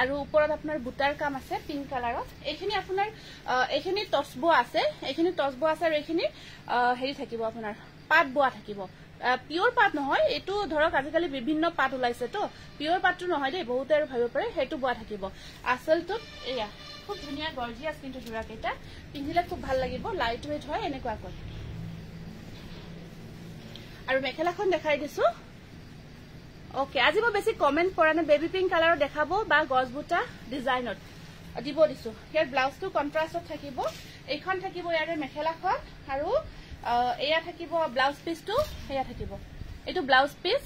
আৰু ওপৰত আপোনাৰ বুটাৰ কাম আছে পিংক কালাৰত এইখিনি আপোনাৰ এইখিনি টছবো আছে আৰু এইখিনি হেৰি থাকিব আপোনাৰ পাট বোৱা থাকিব পিওৰ পাট নহয় এটো ধৰক আজিকালি বিভিন্ন পাট ওলাইছে তো পিওৰ পাটটো নহয় দেই বহুত আৰু ভাবিব পাৰে হেতু বোৱা থাকিব আসলটো এয়া খুব ধুনিয়া গৰ্জিয়াস কিন্তু জোৰা কেটা পিন্ধিলে খুব ভাল লাগিব লাইট ওয়েট হয় এনেকুৱা কয় আৰু মেখেলাখন দেখাই দিছো ওকে আজি মই বেছি কমেন্ট কৰা না বেবি পিংক কালাৰৰ দেখাবো বা গজবুটা ডিজাইনত দিব দিছো ইয়াৰ ব্লাউজটো কন্ট্ৰাষ্টত থাকিব এইখন থাকিব ইয়াৰে মেখেলাখন আৰু এয়া থাকিব ব্লাউজ পিসটো এয়া থাকিব এটো ব্লাউজ পিস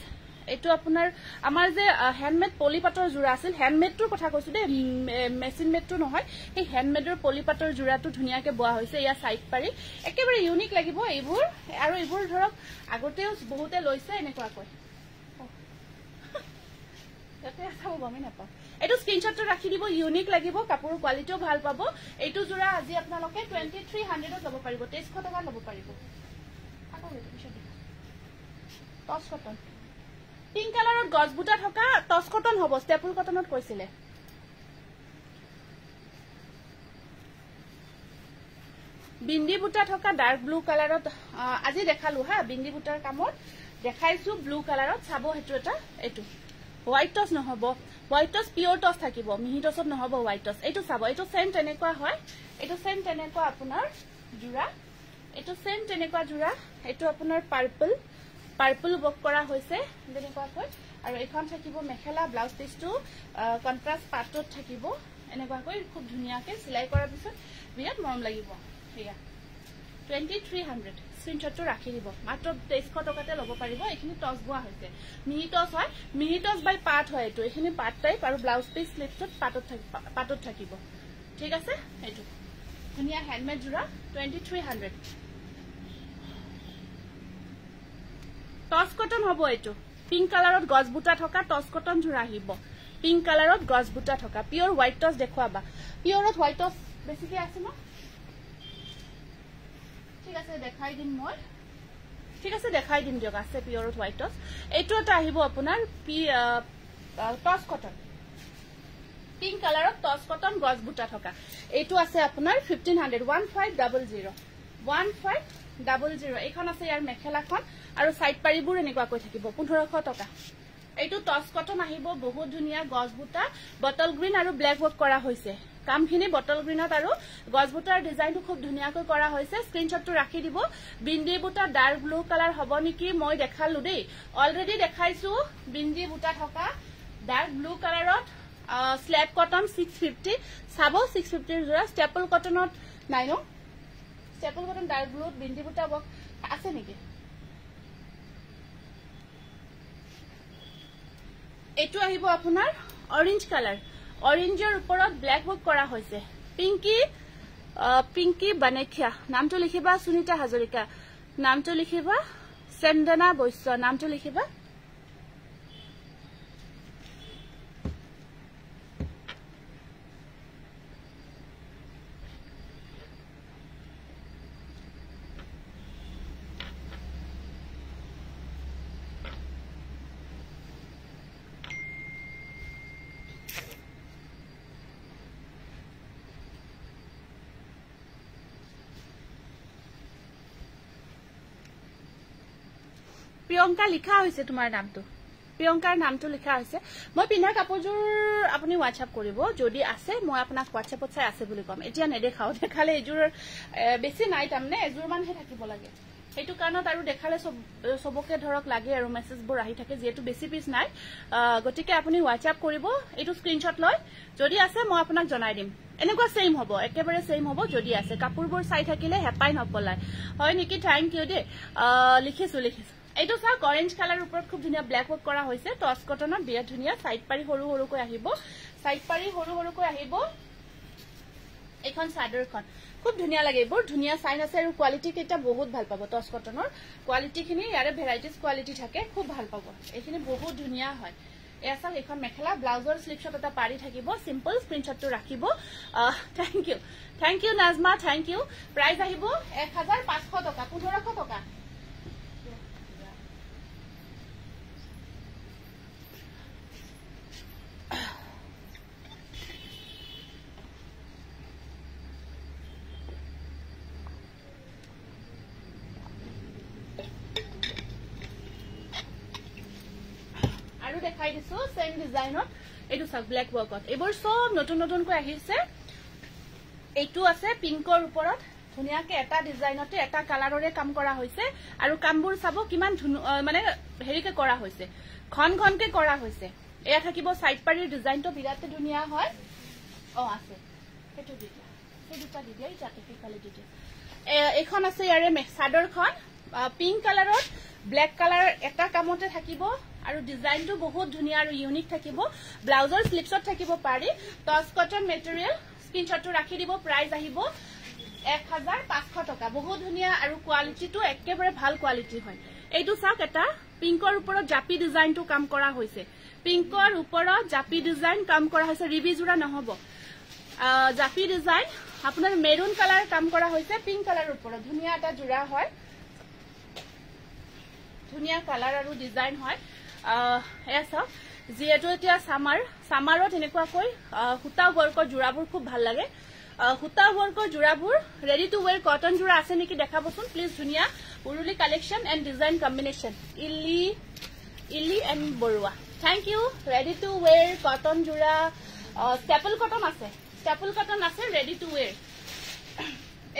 এটো আপোনাৰ আমাৰ যে হ্যান্ডমেড পলিপাটৰ জোৰা আছিল হ্যান্ডমেডটোৰ কথা কৈছো দে মেচিন মেডটো নহয় এই হ্যান্ডমেডৰ পলিপাটৰ জোৰাটো ধুনিয়াকে বোৱা হৈছে ইয়া সাইড পাৰি একেবাৰে ইউনিক লাগিব এইবোৰ আৰু এইবোৰ ধৰক আগতেও বহুতে লৈছে এনেকুৱা কয় এতে চাও গমে নাপা এটো স্ক্ৰিনশ্বটটো ৰাখি দিব ইউনিক লাগিব কাপোৰৰ কোৱালিটিও ভাল পাব এইটো জোৰা আজি আপোনালোকে 2300 ত লব পাৰিব 2300 টকা লব পাৰিব আকৌ টছ কটন পিংক কালাৰত গজবুটা থকা টছ কটন হ'ব ষ্টেপল কটনত কৈছিলে বিন্দি বুটা থকা ডাৰ্ক ব্লু কালাৰত আজি দেখালো হা বিন্দি বুটাৰ কামত দেখাইছো ব্লু কালাৰত চাব হেতু এটা এটো হোয়াইট টস নহব হোয়াইট টস পিওর টস থাকিব মিহি টসত নহব হোয়াইট টস এটো চাব এটো সেম তেনেকুৱা হয় এটো সেম তেনেকুৱা আপোনাৰ জোৰা এটো সেম তেনেকুৱা জোৰা এটো আপোনাৰ পাৰ্পল বক কৰা হৈছে তেনেকুৱা হয় আৰু এখন থাকিব মেখেলা ব্লাউজ পিসটো কন্ট্ৰাষ্ট পাটত থাকিব এনেকুৱা কৈ খুব ধুনিয়াকে সিলাই কৰাৰ পিছত বিৰাট মৰম লাগিব হেয়া 2300 স্ক্ৰিনশটটো ৰাখি দিব মাত্ৰ 2300 টকাতে লব পাৰিব এখিনি টস বোৱা হৈছে মিহি টস হয় মিহি টস বাই পাট হয় এটো এখিনি পাট টাইপ আৰু ব্লাউজ পিস স্লিপছত পাটত থাকিব ঠিক আছে এটো ধুনিয়া হ্যান্ডমেড জোৰা 2300 টস কটন হ'ব এটো পিংক কালাৰত গজবুটা থকা টস কটন জোৰা আহিব পিংক কালাৰত গজবুটা থকা pure white toss দেখুৱাবা পিওৰত white toss বেছিকে আছে ন ঠিক আছে দেখাই দিম মই ঠিক আছে দেখাই দিম দিয়ক আছে পিওৰত হোয়াইট টস এইটো এটা আহিব আপোনাৰ টস কটন পিংক কালাৰত টচ কটন গজ বুটা থকা এইটো আছে আপোনাৰ 1500 1500 1500 এইখন আছে ইয়াৰ মেখেলাখন আৰু সাইড পাৰিবোৰ এনেকুৱা কৈ থাকিব 1500 টকা এইটো টচ কটন আহিব বহুত ধুনিয়া গজ বুটা বটল গ্ৰীণ আৰু ব্ল্যাক ওয়াৰ্ক কৰা হৈছে কামখিনি বটল গ্ৰীণত আৰু গজ বুটাৰ ডিজাইনটো খুব ধুনিয়াকৈ কৰা হৈছে স্ক্ৰিনশ্বটটো ৰাখি দিব বিন্দি বুটা ডাৰ্ক ব্লু কালাৰ হ'ব নেকি মই দেখালো দেই অলৰেডি দেখাইছো বিন্দি বুটা থকা ডাৰ্ক ব্লু কালাৰত স্ল্যাব কটন 650 সাবো 650 ৰ জোৰা ষ্টেপল কটনত নাই ন ষ্টেপল কটন ডাৰ্ক ব্লু বিন্দি বুটা বক আছে নেকি এটো আহিব আপোনাৰ অৰেঞ্জ কালাৰ অৰেঞ্জৰ ওপৰত ব্ল্যাক ওয়াৰ্ক কৰা হৈছে পিংকি বানেখিয়া নামটো লিখিবা সুনিতা হাজৰিকা নামটো লিখিবা চন্দনা বৈশ্য নামটো লিখিবা প্ৰিয়ংকা লিখা হৈছে তোমাৰ নামটো প্ৰিয়ংকাৰ নামটো লিখা হৈছে মই পিন্ধা কাপোৰজোৰ আপুনি WhatsApp কৰিব যদি আছে মই আপোনাক WhatsAppত চাই আছে বুলি কম এতিয়া নেদেখাও দেখালে এজোৰ বেছি নাই তামনে এজোৰ মানহে থাকিব লাগে সেইটো কাৰণত আৰু দেখালে সবকে ধৰক লাগে আৰু মেছেজবোৰ আহি থাকে যেটো বেছি পিস নাই গটিকে আপুনি WhatsApp কৰিব এটো স্ক্ৰিনশ্বট লয় যদি আছে মই আপোনাক জনাই দিম এনেকুৱা সেম হ'ব একেবাৰে সেম হ'ব যদি আছে কাপোৰবোৰ চাই থাকিলে হেপাই নপলাই হয় নেকি থ্যাংক ইউ দে লিখিছো এইটো সা অৰেঞ্জ কালাৰ ওপৰত খুব ধুনিয়া ব্ল্যাক ওয়াৰ্ক কৰা হৈছে টচ কটনত বিয়া ধুনিয়া সাইড পাৰি সৰু সৰুকৈ আহিব সাইড পাৰি সৰু সৰুকৈ আহিব এখন সাদৰখন খুব ধুনিয়া লাগে বৰ ধুনিয়া সাইন আছে আৰু কোৱালিটি কেটা বহুত ভাল পাব টচ কটনৰ কোৱালিটি খিনি ইয়াৰে ভেৰাইটিজ কোৱালিটি থাকে খুব ভাল পাব এইখিনি বহুত ধুনিয়া হয় এসা এখন মেখেলা ব্লাউজৰ স্লিপশট এটা পাৰি থাকিব সিম্পল স্ক্ৰিনশ্বটটো ৰাখিব thank you Najma thank you price আহিব 1500 টকা 1500 টকা দেখাই দিছো সেম ডিজাইনত এটো সব ব্ল্যাক ওয়ার্কত এবৰ সব নতুন নতুনকৈ আহিছে এইটো আছে পিংকৰ ওপৰত ধুনিয়াকে এটা ডিজাইনতে এটা কালাৰৰে কাম কৰা হৈছে আৰু কামবোৰ চাব কিমান মানে হেৰিকে কৰা হৈছে ঘনকে কৰা হৈছে এয়া থাকিব সাইড পাৰিৰ ডিজাইনটো বিৰাতে ধুনিয়া হয় আছে হেতু দিলা হেতুটা দিলে জাৰ্টিফিকেলি দিলে এখন আছে ইয়াৰে সাদৰখন পিংক কালাৰত ব্ল্যাক কালাৰ এটা কামতে থাকিব আৰু ডিজাইনটো বহুত ধুনিয়া আৰু ইউনিক থাকিব ব্লাউজৰ স্লিপছত থাকিব পাৰি টচ কটন মেটেৰিয়েল স্ক্ৰিনশ্বটটো ৰাখি দিব প্ৰাইস আহিব 1500 টকা বহুত ধুনিয়া আৰু কোৱালিটিটো একেবাৰে ভাল কোৱালিটি হয় এইটো সাক এটা পিংকৰ ওপৰত জাপি ডিজাইনটো কাম কৰা হৈছে পিংকৰ ওপৰত জাপি ডিজাইন কাম কৰা হৈছে ৰিবি জোৰা নহব জাপি ডিজাইন আপোনাৰ মেৰুন কালাৰ কাম কৰা হৈছে পিংক কালাৰ ওপৰত ধুনিয়া এটা জোৰা হয় ধুনিয়া কালাৰ আৰু ডিজাইন হয় এসা যেটো এতিয়া সামাৰত এনেকুৱা কৈ হুতা ওয়াৰ্কৰ জোৰাবোৰ খুব ভাল লাগে হুতা ওয়াৰ্কৰ জোৰাবোৰ ৰেডি টু ওয়্যাৰ কটন জোৰা আছে নেকি দেখাবচোন প্লিজ ধুনিয়া উৰুলি কালেকশন এন্ড ডিজাইন কম্বিনেশন ইলি and Barua thank you ready to wear cotton staple ষ্টেপল কটন আছে ৰেডি টু ওয়্যাৰ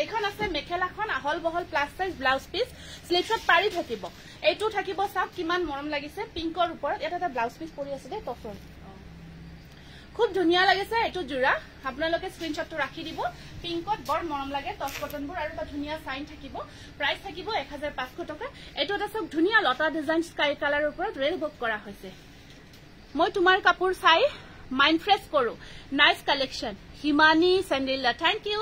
এইখন আছে মেখেলাখন আহল বহল প্লাস সাইজ ব্লাউজ পিস স্লিপশট পাৰি থাকিব এইটো থাকিব সব কিমান মৰম লাগিছে পিংকৰ ওপৰত এটা ব্লাউজ পিস পৰি আছে দে টছৰ খুব ধুনিয়া লাগিছে এইটো জোৰা আপোনালোকে স্ক্ৰিনশ্বটটো ৰাখি দিব পিংকত বৰ মৰম লাগে টচ কটনবোৰ আৰু এটা ধুনিয়া সাইন থাকিব প্ৰাইস থাকিব 1500 টকা এইটো এটা সব ধুনিয়া লতা ডিজাইন স্কাই কালাৰৰ ওপৰত ৰেল বুক কৰা হৈছে মই তোমাৰ কাপোৰ চাই মাইন্ড ফ্ৰেশ কৰো nice collection Himani Sandila thank you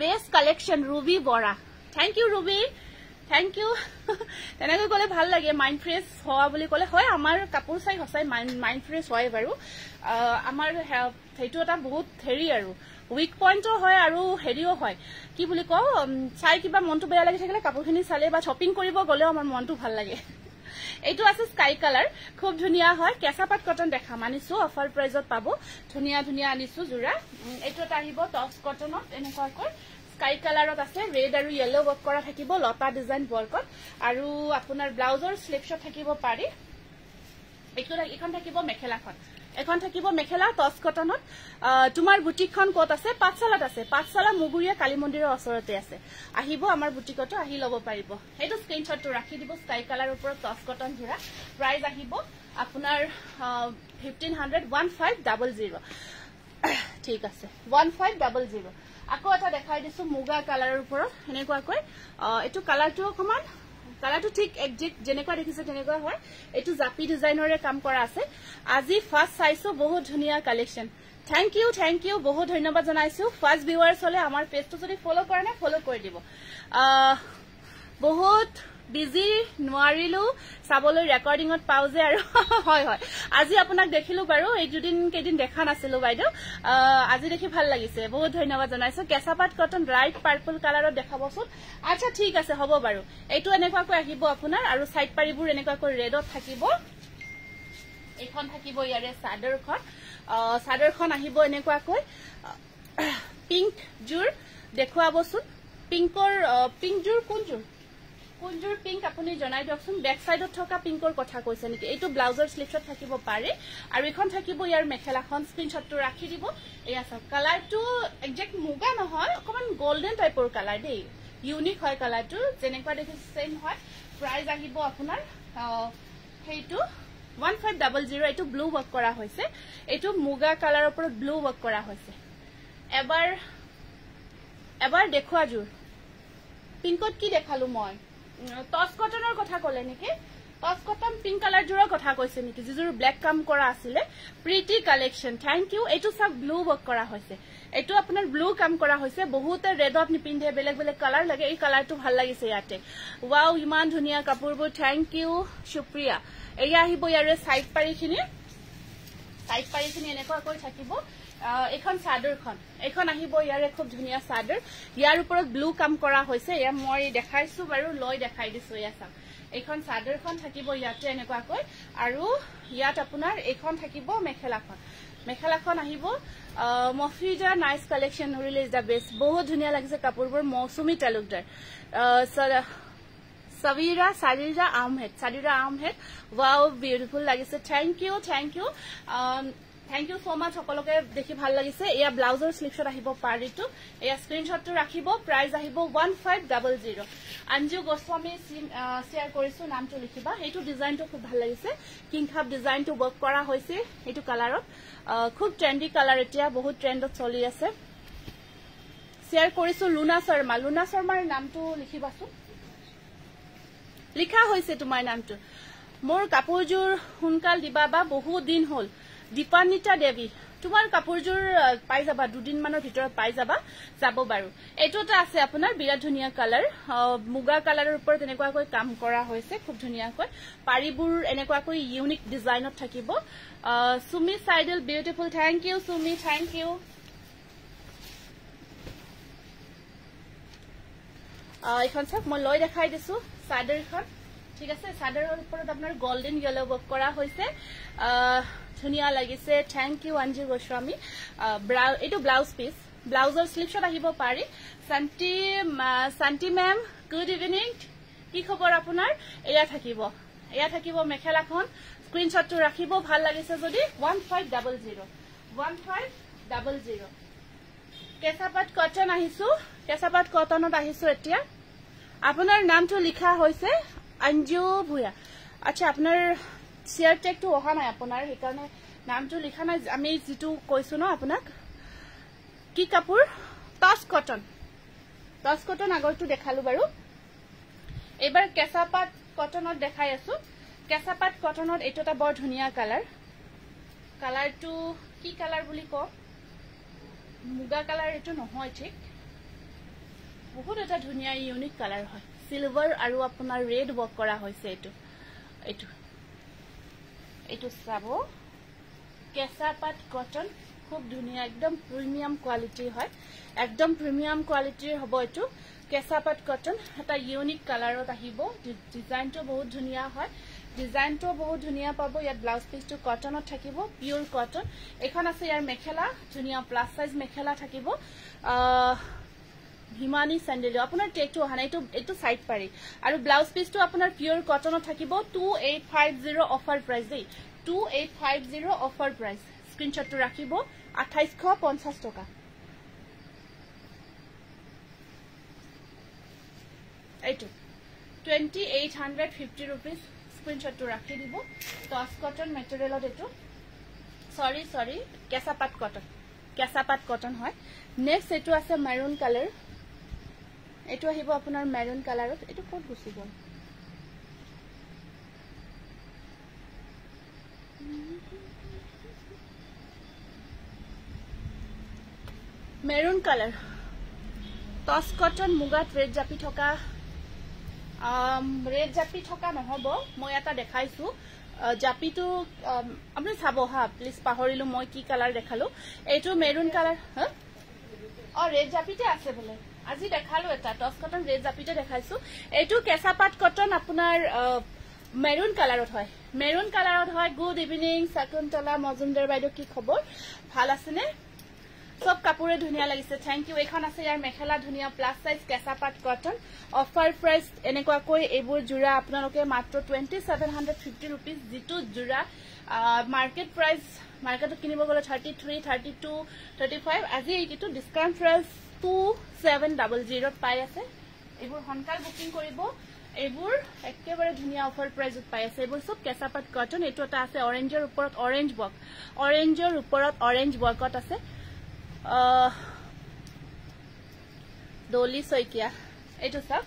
best collection Ruby Bora thank you Ruby thank you তেনেকৈ কলে ভাল লাগে মাইন্ড ফ্ৰেশ হোৱা বুলি কলে হয় আমাৰ কাপোৰ চাই হসাই মাইন্ড ফ্ৰেশ হয় বাৰু আমাৰ হেতু এটা বহুত হেৰি আৰু উইক পইণ্টও হয় আৰু হেৰিও হয় কি বুলি কও চাই কিবা মনটো বেয়া লাগি থাকিলে কাপোৰখিনি চালে বা শপিং কৰিব গলেও আমাৰ মনটো ভাল লাগে এইটো আছে স্কাই কালাৰ খুব ধুনিয়া হয় কেঁচা পাট কটন দেখা মানিছো অফাৰ প্ৰাইজত পাব ধুনিয়া ধুনিয়া আনিছো জোৰা এইটো এটা আহিব টপস কটনত এনেকুৱাকৈ স্কাই কালাৰত আছে ৰেড আৰু ইয়েলো ওয়াৰ্ক কৰা থাকিব লতা ডিজাইন ওয়াৰ্কত আৰু আপোনাৰ ব্লাউজৰ স্লিপশট থাকিব পাৰি এইটো এখন থাকিব মেখেলাখন এখন থাকিব মেখেলা টপস কটনত তোমাৰ বুটিকখন কত আছে পাঠশালা মুগুৰিয়া কালী মন্দিৰৰ ওচৰতে আছে আহিব আমাৰ বুটিকটো আহি লব পাৰিব এইটো স্ক্ৰিনশ্বটটো ৰাখি দিব স্কাই কালাৰৰ ওপৰত টপস কটন জোৰা প্ৰাইস আহিব আপোনাৰ 1500 ঠিক আছে 1500 আকৌ এটা দেখাই দিছো মুগা কালাৰৰ ওপৰত এনেকুৱাকৈ এটো কালাৰটো অকমান কালাৰটো ঠিক একজেক্ট যেনেকুৱা দেখিছে তেনেকুৱা হয় এটো জাপি ডিজাইনৰে কাম কৰা আছে আজি ফাৰ্স্ট চাইছো বহুত ধুনিয়া কালেকশন থ্যাংক ইউ বহুত ধন্যবাদ জনাইছো ফাৰ্স্ট ভিউয়াৰ্স হলে আমাৰ পেজটো যদি ফলো কৰা নাই ফলো কৰি দিব বহুত বিজি নোৱাৰিলো চাবলৈ ৰেকৰ্ডিংত পাউজে আৰু হয় আজি আপোনাক দেখিলো বাৰু এই দুদিন কেদিন দেখা নাছিলো বাইদেউ আজি দেখি ভাল লাগিছে বহুত ধন্যবাদ জনাইছো কেঁচাপাট কটন লাইট পাৰ্পল কালাৰত দেখাবচোন আচ্ছা ঠিক আছে হ'ব বাৰু এইটো এনেকুৱাকৈ আহিব আপোনাৰ আৰু সাইড পাৰিবোৰ এনেকুৱাকৈ ৰেডত থাকিব এইখন থাকিব ইয়াৰে সাদৰখন আহিব এনেকুৱাকৈ পিংক জুৰ দেখুৱাবচোন পিংক জুৰ কোনজুৰ পিংক আপুনি জনাই দিয়কচোন বেক সাইডত থকা পিংকৰ কথা কৈছে নেকি এইটো ব্লাউজৰ স্লিপশট থাকিব পাৰে আৰু এখন থাকিব ইয়াৰ মেখেলাখন স্ক্ৰিনশ্বটটো ৰাখি দিব এয়া সব কালাৰটো একজেক্ট মুগা নহয় অকমান গোল্ডেন টাইপৰ কালাৰ দেই ইউনিক হয় কালাৰটো যেনেকুৱা দেখিছে সেম হয় প্ৰাইস আহিব আপোনাৰ হেইটো 1500 এইটো ব্লু ওয়াৰ্ক কৰা হৈছে এইটো মুগা কালাৰৰ ওপৰত ব্লু ওয়াৰ্ক কৰা হৈছে এবাৰ দেখুৱা জুৰ পিংকত কি দেখালো মই টপস কটনৰ কথা কলে নেকি টপস কটন পিংক কালাৰ জোৰৰ কথা কৈছে নেকি যিজোৰ ব্ল্যাক কাম কৰা আছিলে প্ৰিটি কালেকশন থ্যাংক ইউ এইটো সব ব্লু ওয়াৰ্ক কৰা হৈছে এইটো আপোনাৰ ব্লু কাম কৰা হৈছে বহুতে ৰেডত নিপিন্ধে বেলেগ বেলেগ কালাৰ লাগে এই কালাৰটো ভাল লাগিছে ইয়াতে ওয়াও ইমান ধুনিয়া কাপোৰবোৰ থ্যাংক ইউ শুক্ৰিয়া এয়া আহিব ইয়াৰে সাইড পাৰিখিনি এনেকুৱাকৈ থাকিব এখন চাদৰখন এখন আহিব ইয়াৰে খুব ধুনিয়া চাদৰ ইয়াৰ ওপৰত ব্লু কাম কৰা হৈছে এয়া মই দেখাইছো বাৰু লৈ দেখাই দিছো এয়া চাওক এখন চাদৰখন থাকিব ইয়াতে এনেকুৱাকৈ আৰু ইয়াত আপোনাৰ এখন থাকিব মেখেলাখন আহিব মফিজা নাইস কালেকশন ৰিলিজ দা বেষ্ট বহুত ধুনিয়া লাগিছে কাপোৰবোৰ মৌসুমী তালুকদাৰ সাদিৰা আহমেদ ওয়াও বিউটিফুল লাগিছে থ্যাংক ইউ সো মাচ সকলোকে দেখি ভাল লাগিছে এয়া ব্লাউজৰ স্লিপশট আহিব পাৰিটো এয়া স্ক্ৰিনশ্বটটো ৰাখিব প্ৰাইস আহিব 1500 অঞ্জু গোস্বামী শেয়াৰ কৰিছো নামটো লিখিবা এইটো ডিজাইনটো খুব ভাল লাগিছে কিং খাপ ডিজাইনটো ওয়ার্ক কৰা হৈছে এইটো কালাৰত খুব ট্ৰেন্ডি কালাৰ এতিয়া বহুত ট্ৰেন্ডত চলি আছে শেয়াৰ কৰিছো লুনা শৰ্মাৰ নামটো লিখিবাচোন লিখা হৈছে তোমাৰ নামটো মোৰ কাপোৰজোৰ হুনকাল দিবা বা বহুত দিন হল দীপানিতা দেৱী তোমাৰ কাপোৰজোৰ পাই যাবা দুদিন মানৰ ভিতৰত পাই যাব বাৰু এইটোটা আছে আপোনাৰ বিৰাট ধুনিয়া কালাৰ মুগা কালাৰৰ ওপৰত এনেকুৱাকৈ কাম কৰা হৈছে খুব ধুনিয়াকৈ পাৰিবোৰ এনেকুৱাকৈ ইউনিক ডিজাইনত থাকিব সুমি সাইডল beautiful thank you Sumi thank you এখন চাওক মই লৈ দেখাই দিছো চাদৰখন ঠিক আছে চাদৰৰ ওপৰত আপোনাৰ গোল্ডেন ইয়েলো ওয়াৰ্ক কৰা হৈছে ধুনিয়া লাগিছে থ্যাংক ইউ অঞ্জু গোস্বামী এইটো ব্লাউজ পিস ব্লাউজৰ স্লিপশট আহিব পাৰি শান্তি মেম গুড ইভিনিং কি খবৰ আপোনাৰ এয়া থাকিব মেখেলাখন স্ক্ৰিনশ্বটটো ৰাখিব ভাল লাগিছে যদি 1500 কেঁচাপাট কটনত আহিছো এতিয়া আপোনাৰ নামটো লিখা হৈছে অঞ্জু ভূয়া আচ্ছা আপোনাৰ শেয়াৰ টেগটো অহা নাই আপোনাৰ সেইকাৰণে নামটো লিখা নাই আমি যেটো কৈছো ন আপোনাক কি কাপোৰ টপস কটন আগৰটো দেখালো বাৰু এবাৰ কেঁচাপাট কটনত দেখাই আছো কেঁচাপাট কটনত এইটো এটা বৰ ধুনিয়া কালাৰটো কি কালাৰ বুলি ক মুগা কালাৰ এইটো নহয় ঠিক বহুত এটা ধুনিয়া ইউনিক কালাৰ হয় সিলভাৰ আৰু আপোনাৰ ৰেড ওয়াৰ্ক কৰা হৈছে এইটো চাব কেঁচাপাট কটন খুব ধুনিয়া একদম প্ৰিমিয়াম কোৱালিটি হয় একদম প্ৰিমিয়াম কোৱালিটিৰ হ'ব এইটো কেঁচাপাট কটন এটা ইউনিক কালাৰত আহিব ডিজাইনটো বহুত ধুনিয়া হয় ডিজাইনটো বহুত ধুনিয়া পাব ইয়াত ব্লাউজ পিসটো কটনত থাকিব পিওর কটন এখন আছে ইয়াৰ মেখেলা ধুনিয়া প্লাস সাইজ মেখেলা থাকিব ভিমানি স্যান্ডেল আপোনাৰ টেকটো হানা এটো সাইড পাৰি আৰু ব্লাউজ পিসটো আপোনাৰ পিওৰ কটনত থাকিব 2850 অফাৰ প্ৰাইস দেই 2850 অফাৰ প্ৰাইস স্ক্ৰিনশটটো ৰাখিব 2850 টকা এইটো 2850 rupees স্ক্ৰিনশটটো ৰাখি দিব টস কটন মেটেৰিয়েলত এটো সৰি কেঁচাপাত কটন হয় নেক্সট এটো আছে মেৰুন কালাৰ এটো আহিব আপোনাৰ মেৰুন কালাৰত এটো কোড গুছি গল মেৰুন কালাৰ টস কটন মুগাত ৰেড জাপি থকা ৰেড জাপি থকা নহব মই এটা দেখাইছো জাপিটো আপুনি চাব হা প্লিজ পাহৰিলো মই কি কালাৰ দেখালো এইটো মেৰুন কালাৰ ৰেড জাপিতে আছে বলে আজি দেখালো এটা টস কটন ৰেড জাপিতে দেখাইছো এইটো কেঁচাপাত কটন আপোনাৰ মেৰুন কালাৰত হয় গুড ইভিনিং শকুন্তলা মজুমদাৰ বাইদেউ কি খবৰ ভাল আছেনে সব কাপোৰে ধুনিয়া লাগিছে থ্যাংক ইউ এখন আছে ইয়াৰ মেখেলা ধুনিয়া প্লাস সাইজ কেঁচাপাত কটন অফাৰ প্ৰাইস এনেকুৱা কৈ এইবোৰ জোৰা আপোনালোকে মাত্ৰ 2750 rupees জিটো জোৰা মার্কেট প্রাইস মার্কেটত কিনিব গলে 33 32 35 আজি এইটো ডিসকাউন্ট প্রাইস 2700 পাই আছে এইবোৰ হনকাল বুকিং কৰিব এইবোৰ একেবাৰে ধুনিয়া অফাৰ প্ৰাইসত পাই আছে এইবোৰ সব কেঁচাপাত কটন এটো এটা আছে অৰেঞ্জৰ ওপৰত অৰেঞ্জ ওয়াৰ্কত আছে দলি সৈকিয়া এটো সব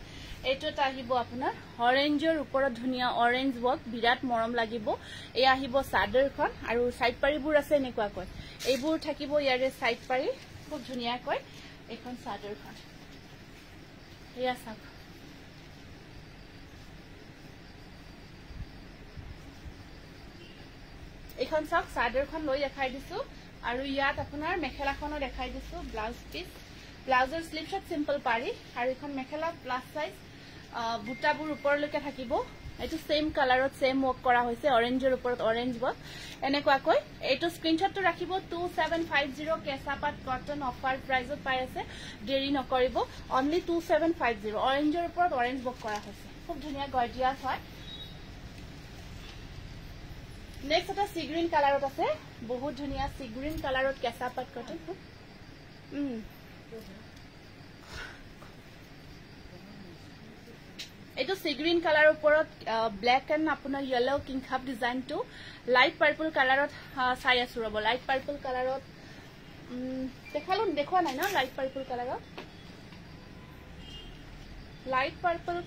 এটো তা আহিব আপোনাৰ অৰেঞ্জৰ ওপৰত ধুনিয়া অৰেঞ্জ ওয়াৰ্ক বিৰাট মৰম লাগিব এই আহিব সাদৰখন আৰু সাইড পাৰিবোৰ আছে এনেকুৱা কয় এইবোৰ থাকিব ইয়াৰে সাইড পাৰি খুব ধুনিয়া কয় এখন সাদৰখন এয়া সব এখন সব সাদৰখন লৈ দেখাই দিছো আৰু ইয়াত আপোনাৰ মেখেলাখনো দেখাই দিছো ব্লাউজ পিস ব্লাউজৰ স্লিপশট সিম্পল পাৰি আৰু এখন মেখেলা প্লাস সাইজ বুটাবোৰ ওপৰলৈকে থাকিব এটো সেম কালাৰত সেম ওয়াৰ্ক কৰা হৈছে অৰেঞ্জৰ ওপৰত অৰেঞ্জ ওয়াৰ্ক এনেকুৱা কৈ এটো স্ক্ৰিনশটটো ৰাখিব 2750 কেঁচাপাত কটন অফাৰ প্ৰাইসত পাই আছে দেৰি নকৰিব অনলি 2750 অৰেঞ্জৰ ওপৰত অৰেঞ্জ ওয়াৰ্ক কৰা হৈছে খুব ধুনিয়া গৰ্জিয়াস হয় নেক্সট এটা সি গ্ৰীন কালাৰত আছে বহুত ধুনিয়া সি গ্ৰীন কালাৰত কেঁচাপাত কটন এটো সি গ্ৰীন কালাৰৰ ওপৰত ব্ল্যাক এন্ড আপোনাৰ ইয়েলো কিং খাপ ডিজাইনটো লাইট পাৰ্পল কালাৰত চাই আছো ৰব লাইট পাৰ্পল কালাৰত দেখোৱা নাই ন লাইট পাৰ্পল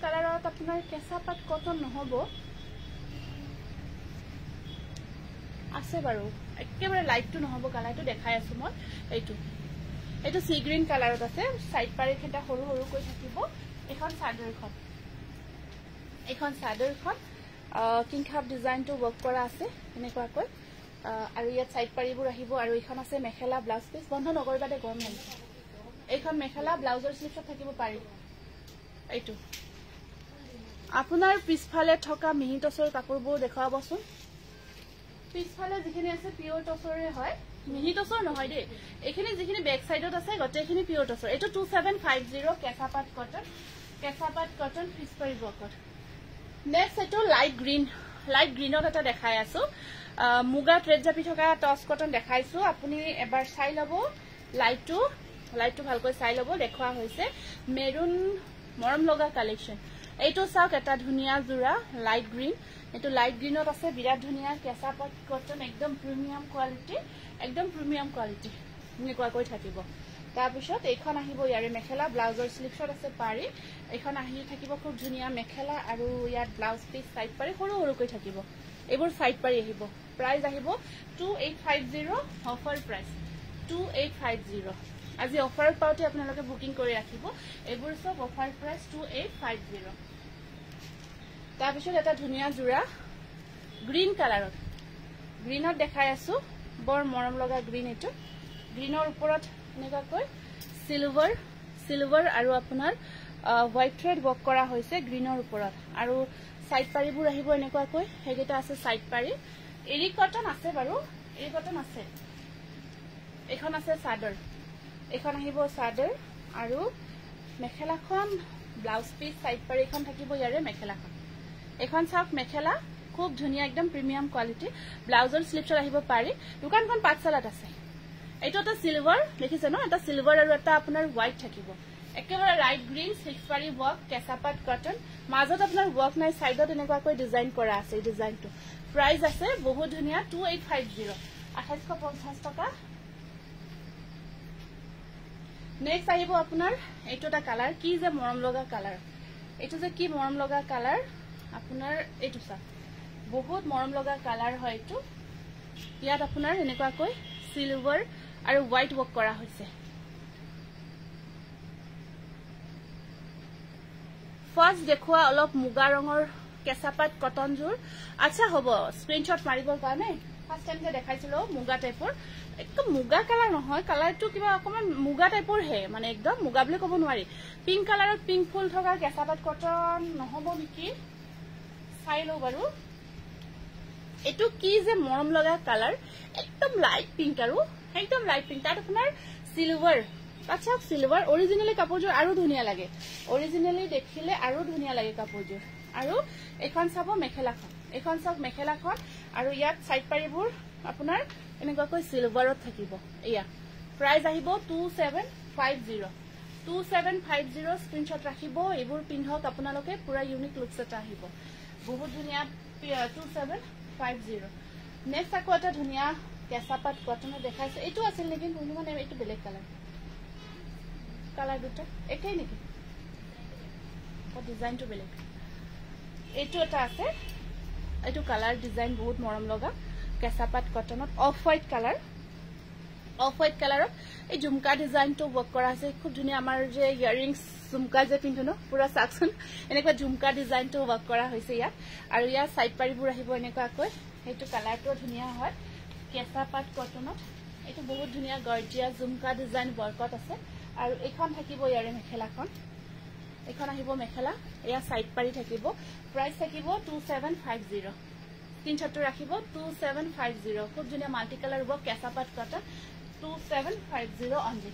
কালাৰত আপোনাৰ কেঁচাপাত কটন নহব আছে বাৰু একেবাৰে লাইটটো নহব কালাৰটো দেখাই আছো মই এইটো সি গ্ৰীন কালাৰত আছে সাইড পাৰি খেটা সৰু সৰু কৈ থাকিব এখন সাদৰখন কিং খাপ ডিজাইনটো ওয়াৰ্ক কৰা আছে এনেকুৱা কৈ আৰু ইয়াত সাইড পাৰিবোৰ আহিব আৰু এখন আছে মেখেলা ব্লাউজ পিস বন্ধ নকৰিবাতে গৰম লাগিছে এখন মেখেলা ব্লাউজৰ স্লিপশট থাকিব পাৰি এইটো আপোনাৰ পিছফালে থকা মিহি টছৰ কাপোৰবোৰ দেখাবচোন পিছফালে যিখিনি আছে পিওৰ টসৰে হয় মিহি টসৰ নহয় দে এখিনি যিখিনি ব্যাক সাইডত আছে গটেখিনি পিওৰ টসৰ এটো 2750 কেঁচাপাত কটন পিছপাৰি বকত নেক্সট এটো লাইট গ্ৰীনত এটা দেখাই আছো মুগা ৰেড জাপি থকা টস কটন দেখাইছো আপুনি এবাৰ চাই লব লাইটটো ভালকৈ চাই লব দেখুৱা হৈছে মেৰুন মৰম লগা কালেকশন এইটো চাওক এটা ধুনিয়া জোৰা লাইট গ্ৰীন এটো লাইট গ্ৰীনত আছে বিৰাট ধুনিয়া কেঁচাপাত কটন একদম প্ৰিমিয়াম কোৱালিটি এনেকুৱা কৈ থাকিব তাৰ পিছত এইখন আহিব ইয়াৰে মেখেলা ব্লাউজৰ স্লিপশট আছে পাৰি এইখন আহি থাকিব খুব ধুনিয়া মেখেলা আৰু ইয়াত ব্লাউজ পিস সাইড পাৰি সৰু সৰু কৈ থাকিব এইবোৰ সাইড পাৰি আহিব প্ৰাইস আহিব 2850 অফাৰ প্ৰাইস 2850 আজি অফাৰ পাওতে আপোনালোকে বুকিং কৰি ৰাখিব এইবোৰ সব অফাৰ প্ৰাইস 2850 তাৰ পিছত এটা ধুনিয়া জোৰা গ্ৰীন কালাৰত গ্ৰীনত দেখাই আছো বৰ মৰম লগা গ্ৰীন এটো গ্ৰীনৰ ওপৰত এনেকা কৈ সিলভাৰ আৰু আপোনাৰ হোয়াইট থ্ৰেড ওয়াৰ্ক কৰা হৈছে গ্ৰীনৰ ওপৰত আৰু সাইড পাৰিবোৰ আহিব এনেকুৱাকৈ হেগেটা আছে সাইড পাৰি এৰি কটন আছে বাৰু এৰি কটন আছে এখন আছে সাদৰ এখন আহিব সাদৰ আৰু মেখেলাখন ব্লাউজ পিস সাইড পাৰি এখন থাকিব ইয়াৰে মেখেলাখন এখন চাওক মেখেলা খুব ধুনিয়া একদম প্ৰিমিয়াম কোৱালিটি ব্লাউজৰ স্লিপছৰ আহিব পাৰি দোকানখন পাঁচশালাত আছে এইটো এটা সিলভাৰ দেখিছে ন এটা সিলভাৰ আৰু এটা আপোনাৰ হোৱাইট থাকিব একেবাৰে লাইট গ্ৰীন সিক্স পাৰি ওয়াৰ্ক কেঁচাপাত কটন মাজত আপোনাৰ ওয়াৰ্ক নাই সাইডত এনেকুৱাকৈ ডিজাইন কৰা আছে এই ডিজাইনটো প্ৰাইস আছে বহুত ধুনিয়া 2850 2850 টকা নেক্সট আহিব আপোনাৰ এইটো এটা কালাৰ কি যে মৰম লগা কালাৰ এইটো যে কি মৰম লগা কালাৰ আপোনাৰ এইটো সা বহুত মৰম লগা কালাৰ হয় এইটো ইয়াত আপোনাৰ এনেকুৱাকৈ সিলভাৰ আৰু হোৱাইট ওয়াৰ্ক কৰা হৈছে ফাৰ্স্ট দেখুৱা অলপ মুগা ৰঙৰ কেঁচাপাত কটন জোৰ আচ্ছা হ'ব স্ক্ৰিনশ্বট মাৰিবৰ কাৰণে ফাৰ্স্ট টাইম যে দেখাইছিলো মুগা টাইপৰ একদম মুগা কালাৰ নহয় কালাৰটো কিবা অকমান মুগা টাইপৰ হে মানে একদম মুগা বুলি ক'ব নোৱাৰি পিংক কালাৰত পিংক ফুল থকা কেঁচাপাত কটন নহব নেকি চাই লও বাৰু এটো কি যে মৰম লগা কালাৰ একদম লাইট পিংক আৰু একদম লাইট পিংক তাত আপোনাৰ সিলভাৰ আচ্ছা সিলভাৰ অৰিজিনালি কাপোৰজোৰ আৰু ধুনিয়া লাগে অৰিজিনালি দেখিলে আৰু ধুনিয়া লাগে কাপোৰজোৰ আৰু এখন চাব মেখেলাখন এখন চাওক মেখেলাখন আৰু ইয়াত সাইড পাৰিবোৰ আপোনাৰ এনেকুৱাকৈ সিলভাৰত থাকিব এয়া প্ৰাইস আহিব 2750 2750 স্ক্ৰিনশ্বট ৰাখিব এইবোৰ পিন্ধক আপোনালোকে পুৰা ইউনিক লুকছ এটা আহিব বহুত ধুনিয়া 2750 নেক্সট আকৌ এটা ধুনিয়া কেঁচাপাত কটনৰ দেখাইছে এইটো আছিল নেকি মানে এইটো বেলেগ কালাৰ দুটা একেই নেকি ডিজাইনটো বেলেগ এইটো এটা আছে এইটো কালাৰ ডিজাইন বহুত মৰম লগা কেঁচাপাত কটনত অফ হোৱাইট কালাৰত এই ঝুমকা ডিজাইনটো ওয়াৰ্ক কৰা আছে খুব ধুনিয়া আমাৰ যে ইয়াৰিংস ঝুমকা যে পিন্ধো ন পুৰা সাকসন এনেকুৱা ঝুমকা ডিজাইনটো ওয়াৰ্ক কৰা হৈছে ইয়াত আৰু ইয়াৰ সাইড পাৰিবোৰ আহিব এনেকুৱাকৈ এইটো কালাৰটো ধুনিয়া হয় কেঁচাপাত কটনত এইটো বহুত ধুনিয়া গৰ্জিয়াস ঝুমকা ডিজাইন ওয়াৰ্কত আছে আৰু এখন থাকিব ইয়াৰে মেখেলাখন এখন আহিব মেখেলা এয়া সাইড পাৰি থাকিব প্ৰাইস থাকিব 2750 স্ক্ৰিনশ্বট ৰাখিব 2750 খুব ধুনিয়া মাল্টি কালাৰ ওয়াৰ্ক কেঁচাপাত কটন 2750 অনলি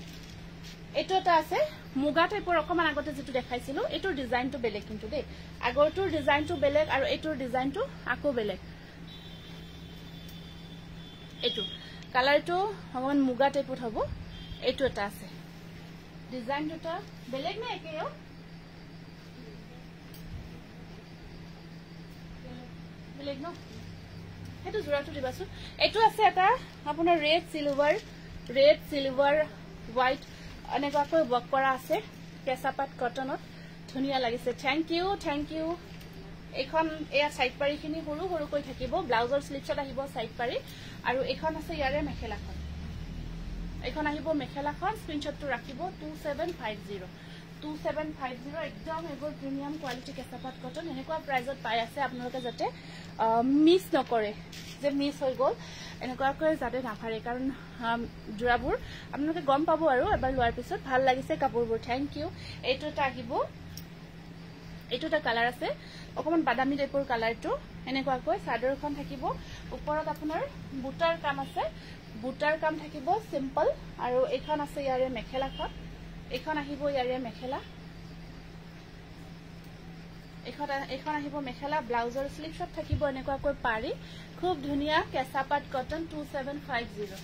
এটো এটা আছে মুগা টাইপৰ অকমান আগতে যেটো দেখাইছিলো এটোৰ ডিজাইনটো বেলেগ কিন্তু দে আগৰটোৰ ডিজাইনটো বেলেগ আৰু এটোৰ ডিজাইনটো আকো বেলেগ এটো কালাৰটো অকমান মুগা টাইপত হ'ব এটো এটা আছে ডিজাইন দুটা বেলেগ না একেও বেলেগ ন এটো জোৰাটো দিবাছো এটো আছে এটা আপোনাৰ ৰেড সিলভাৰ হোৱাইট এনেকুৱাকৈ ওয়াৰ্ক কৰা আছে কেঁচাপাত কটনত ধুনিয়া লাগিছে থ্যাংক ইউ এখন এয়া সাইড পাৰিখিনি সৰু সৰুকৈ থাকিব ব্লাউজৰ স্লিপছত আহিব সাইড পাৰি আৰু এখন আছে ইয়াৰে মেখেলাখন এখন আহিব মেখেলাখন স্ক্ৰিনশ্বটটো ৰাখিব 2750 একদম এবোৰ প্ৰিমিয়াম কোৱালিটি কেঁচাপাত কটন এনেকুৱা প্ৰাইজত পাই আছে আপোনালোকে যাতে মিস নকৰে যে মিস হৈ গল এনেকুৱাকৈ যাতে নাভাৰে কাৰণ জোৰাবোৰ আপোনালোকে গম পাব আৰু এবাৰ লোৱাৰ পিছত ভাল লাগিছে কাপোৰবোৰ থ্যাংক ইউ এইটো এটা আহিব এইটো এটা কালাৰ আছে অকমান বাদামী টাইপৰ কালাৰটো এনেকুৱাকৈ চাদৰখন থাকিব ওপৰত আপোনাৰ বুটাৰ কাম আছে বুটাৰ কাম থাকিব সিম্পল আৰু এখন আছে ইয়াৰে মেখেলাখন এখন আহিব ইয়াৰে মেখেলা এখন আহিব মেখেলা ব্লাউজৰ স্লিপছত থাকিব এনেকুৱাকৈ পাৰি খুব ধুনিয়া কেঁচাপাত কটন 2750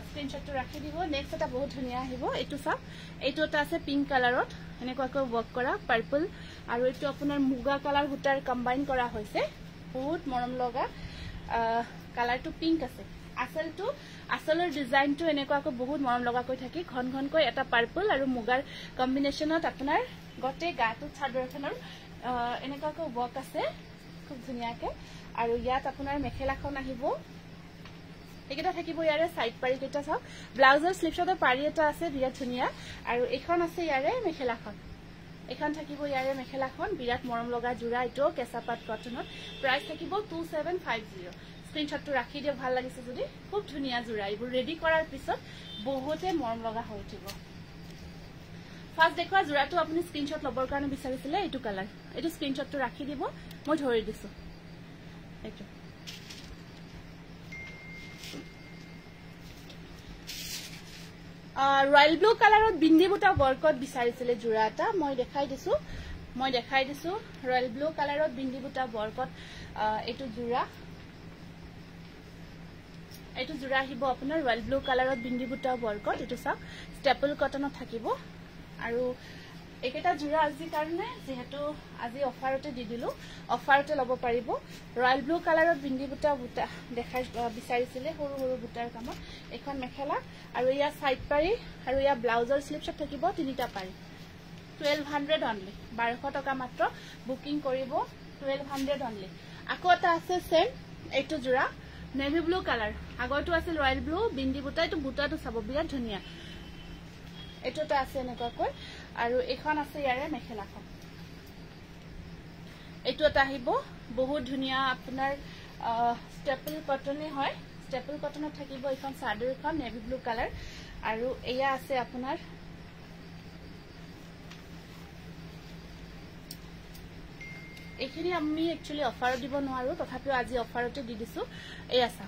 স্ক্ৰিনশ্বটটো ৰাখি দিব নেক্সট এটা বহুত ধুনিয়া আহিব এইটো চাওক এইটো এটা আছে পিংক কালাৰত এনেকুৱাকৈ ওয়াৰ্ক কৰা পাৰ্পল আৰু এইটো আপোনাৰ মুগা কালাৰ হুটাৰ কম্বাইন কৰা হৈছে বহুত মৰম লগা কালাৰটো পিংক আছে আসলৰ ডিজাইনটো এনেকুৱাকৈ বহুত মৰম লগাকৈ থাকি ঘনঘনকৈ এটা পাৰ্পল আৰু মুগাৰ কম্বিনেশনত আপোনাৰ গটে গাটো চাদৰখনৰ এনেকুৱাকৈ ওয়াৰ্ক আছে খুব ধুনিয়াকে আৰু ইয়াত আপোনাৰ মেখেলাখন আহিব একেটা থাকিব ইয়াৰে সাইড পাৰি কেটা চাওক ব্লাউজৰ স্লিপছৰ পাৰি এটা আছে বিৰাট ধুনিয়া আৰু এখন আছে ইয়াৰে মেখেলাখন এখন থাকিব ইয়াৰে মেখেলাখন বিৰাট মৰম লগা জোৰা এটো কেঁচাপাত কটনত প্ৰাইস থাকিব 2750 স্ক্ৰিনশ্বটটো ৰাখি দিও ভাল লাগিছে যদি খুব ধুনিয়া জোৰা এইবোৰ ৰেডি কৰাৰ পিছত বহুতে মৰম লগা হৈ উঠিব ফাৰ্ষ্ট দেখুৱা জোৰাটো আপুনি স্ক্ৰীনশ্বট ল'বৰ কাৰণে বিচাৰিছিলে এইটো কালাৰ এইটো স্ক্ৰীনশ্বটটো ৰাখি দিব মই ধৰি দিছো এইটো ৰয়েল ব্লু কালাৰত বিন্দি বুটা ৱৰ্কত বিচাৰিছিলে জোৰা এটা মই দেখাই দিছো ৰয়েল ব্লু কালাৰত বিন্দি বুটা ৱৰ্কত এইটো জোৰা আহিব আপোনাৰ ৰয়েল ব্লু কালাৰত বিন্দি বুটা ৱৰ্কত এইটো চাওক ষ্টেপল কটনত থাকিব আৰু একেটা জোৰা আজি কাৰণে যেহেতু আজি অফাৰতে দি দিলো অফাৰতে ল'ব পাৰিব ৰয়েল ব্লু কালাৰত বিন্দি বুটা দেখাই বিচাৰিছিলে সৰু সৰু বুটাৰ কামত এখন মেখেলা আৰু ইয়া সাইড পাৰি আৰু ইয়া ব্লাউজৰ স্লিপছত থাকিব তিনিটা পাৰি 1200 অনলি 1200 টকা মাত্ৰ বুকিং কৰিব 1200 অনলি আকৌ এটা আছে সেম এইটো জোৰা নেভি ব্লু কালাৰ আগৰটো আছিল ৰয়েল ব্লু বিন্দি বুটা এইটো বুটাটো চাব বিৰাট ধুনীয়া এইটো এটা আছে এনেকুৱাকৈ আৰু এখন আছে ইয়াৰে মেখেলাখন এইটো এটা আহিব বহুত ধুনীয়া আপোনাৰ ষ্টেপল কটনে হয় ষ্টেপল কটনত থাকিব এখন চাদৰখন নেভি ব্লু কালাৰ আৰু এয়া আছে আপোনাৰ এইখিনি আমি একচুয়ালি অফাৰ দিব নোৱাৰো তথাপিও আজি অফাৰতে দি দিছো এই আছে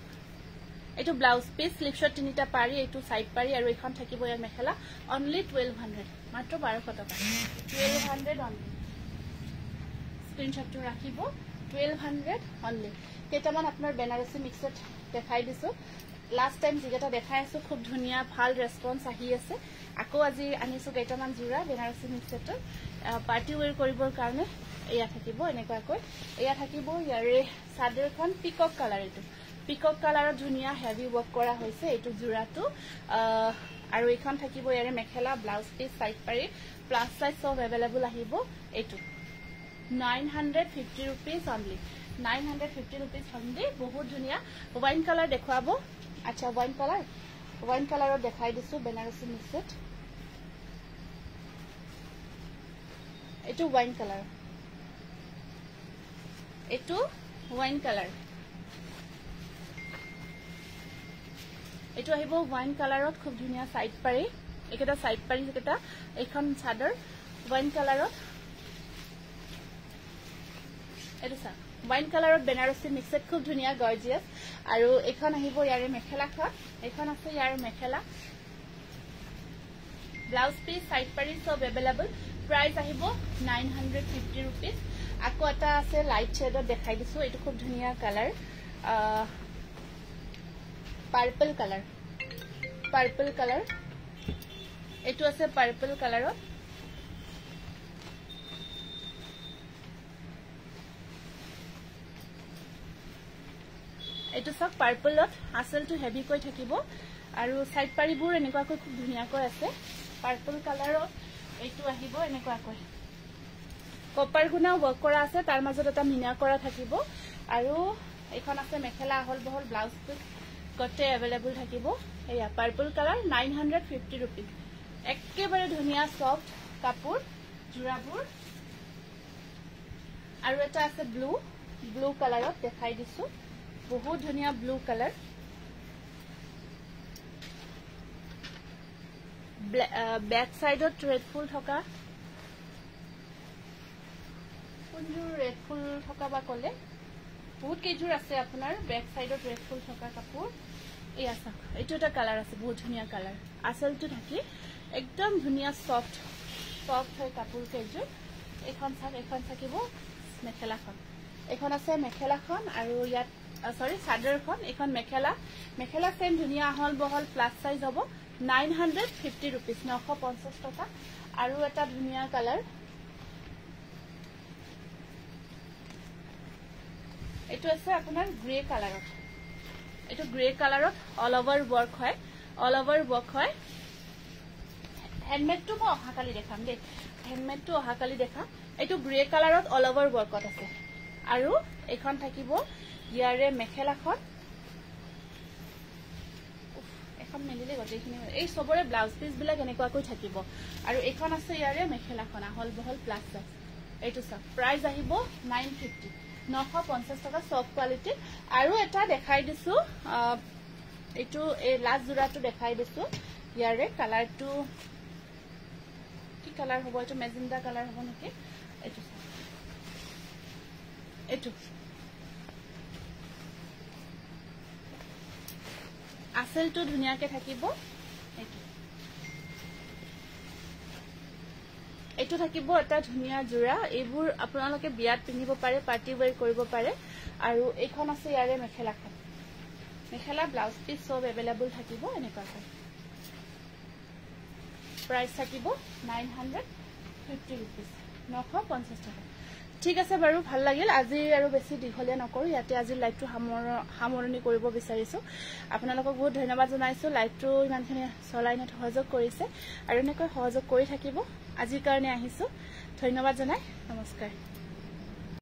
এইটো ব্লাউজ পিস স্লিপছত তিনিটা পাৰি এইটো সাইড পাৰি আৰু এখন থাকিব ইয়াৰ মেখেলা অনলি 1200 মাত্ৰ 1200 টকা 1200 অনলি স্ক্ৰীনশ্বটটো ৰাখিব 1200 অনলি কেইটামান আপোনাৰ বেনাৰসী মিক্সড দেখাই দিছো লাষ্ট টাইম যেটা দেখাই আছো খুব ধুনীয়া ভাল ৰেসপন্স আহি আছে আকৌ আজি আনিছো কেইটামান জোৰা বেনাৰসী মিক্সড পাৰ্টি ওয়্যাৰ কৰিবৰ কাৰণে এয়া থাকিব এনেকুৱাকৈ এয়া থাকিব ইয়াৰে সাদৰখন পিকক কালাৰ এইটো পিকক কালাৰত ধুনীয়া হেভি ওয়াৰ্ক কৰা হৈছে এইটো জোৰাটো আৰু এখন থাকিব ইয়াৰে মেখেলা ব্লাউজ পিস সাইড পাৰি প্লাস সাইজ সব अवेलेबल আহিব এইটো 950 rupees only 950 rupees only বহুত ধুনীয়া ওয়াইন কালাৰ দেখুৱাব আচ্ছা ওয়াইন কালাৰত দেখাই দিছো বেনাৰসী মিক্সড এইটো ওয়াইন কালাৰ এইটো ওয়াইন কালাৰ এইটো আহিব ওয়াইন কালাৰত খুব ধুনীয়া সাইড পাৰি একেটা সাইড পাৰি একেটা এখন চাদৰ ওয়াইন কালাৰত এইটো সা ওয়াইন কালাৰত বেনাৰসী মিক্সড খুব ধুনীয়া গৰ্জিয়াস আৰু এখন আহিব ইয়াৰে মেখেলাখন এখন আছে ইয়াৰ মেখেলা ব্লাউজ পিস সাইড পাৰি সব अवेलेबल প্ৰাইস আহিব 950 rupees আকৌ এটা আছে লাইট শেডত দেখাই দিছো এইটো খুব ধুনীয়া কালাৰ পাৰ্পল কালাৰ এইটো আছে পাৰ্পল কালাৰত এইটো সব পাৰ্পলত আসলটো হেভি কৈ থাকিব আৰু সাইড পাৰিবোৰ এনেকুৱাকৈ খুব ধুনীয়াকৈ আছে পাৰ্পল কালাৰত এইটো আহিব এনেকুৱাকৈ কপাৰ গুণা ওয়াৰ্ক কৰা আছে তাৰ মাজত এটা মিনা কৰা থাকিব আৰু এখন আছে মেখেলা আহল বহল ব্লাউজ পিস গটে अवेलेबल থাকিব এয়া পার্পল কালার 950 rupees একেবাৰে ধুনীয়া সফট কাপোৰ জোৰাবোৰ আৰু এটা আছে ব্লু কালাৰত দেখাই দিছো বহুত ধুনীয়া ব্লু কালাৰ ব্যাক সাইডত ৰেড ফুল থকা কোনজোৰ ৰেড ফুল থকা বা কলে বহুত কেইজোৰ আছে আপোনাৰ ব্যাক সাইডত ৰেড ফুল থকা কাপোৰ এই আছে এইটো এটা কালাৰ আছে বহুত ধুনীয়া কালাৰ আসলটো থাকি একদম ধুনীয়া সফট হয় কাপোৰ কেইজোৰ এখন থাকিব মেখেলাখন এখন আছে মেখেলাখন আৰু ইয়াত সৰি চাদৰখন এখন মেখেলা সেম ধুনীয়া আহল বহল প্লাস সাইজ হ'ব 950 rupees 950 টকা আৰু এটা ধুনীয়া কালাৰ এইটো আছে আপোনাৰ গ্ৰে কালাৰত এইটো গ্ৰে কালাৰত অল ওভাৰ ওয়ার্ক হয় হ্যান্ডমেডটো মই অহাকালি দেখাম দে হ্যান্ডমেডটো অহাকালি দেখাম এইটো গ্ৰে কালাৰত অল ওভাৰ ওয়াৰ্কত আছে আৰু এখন থাকিব ইয়াৰে মেখেলাখন এখন মেলিলে গটেখিনি এই সবৰে ব্লাউজ পিস বিলাক এনেকুৱাকৈ থাকিব আৰু এখন আছে ইয়াৰে মেখেলাখন আহল বহল প্লাস সাইজ এইটো সব প্ৰাইস আহিব 950 950 টকা সফট কোয়ালিটি আৰু এটা দেখাই দিছো এইটো এই লাষ্ট জোৰাটো দেখাই দিছো ইয়াৰে কালাৰটো কি কালাৰ হ'ব এইটো মেজেন্ডা কালাৰ হ'ব নেকি এইটো এইটো আসলটো ধুনিয়াকে থাকিব এইটো থাকিব এটা ধুনিয়া জোৰা এইবোৰ আপোনালোকে বিয়াত পিন্ধিব পাৰে পাৰ্টি ওয়্যাৰ কৰিব পাৰে আৰু এইখন আছে ইয়াৰে মেখেলাখন মেখেলা ব্লাউজ পিস সব अवेलेबल থাকিব এনেকুৱাকৈ প্ৰাইস থাকিব 950 रुपीस 950 টাকা ঠিক আছে বাৰু ভাল লাগিল আজি আৰু বেছি দীঘলীয়া নকৰো ইয়াতে আজি লাইভটো সামৰণি কৰিব বিচাৰিছো আপোনালোকক বহুত ধন্যবাদ জনাইছো লাইভটো ইমানখিনি চলাইনে সহযোগ কৰিছে আৰু এনেকৈ সহযোগ কৰি থাকিব আজিৰ কাৰণে আহিছো ধন্যবাদ জনাই নমস্কাৰ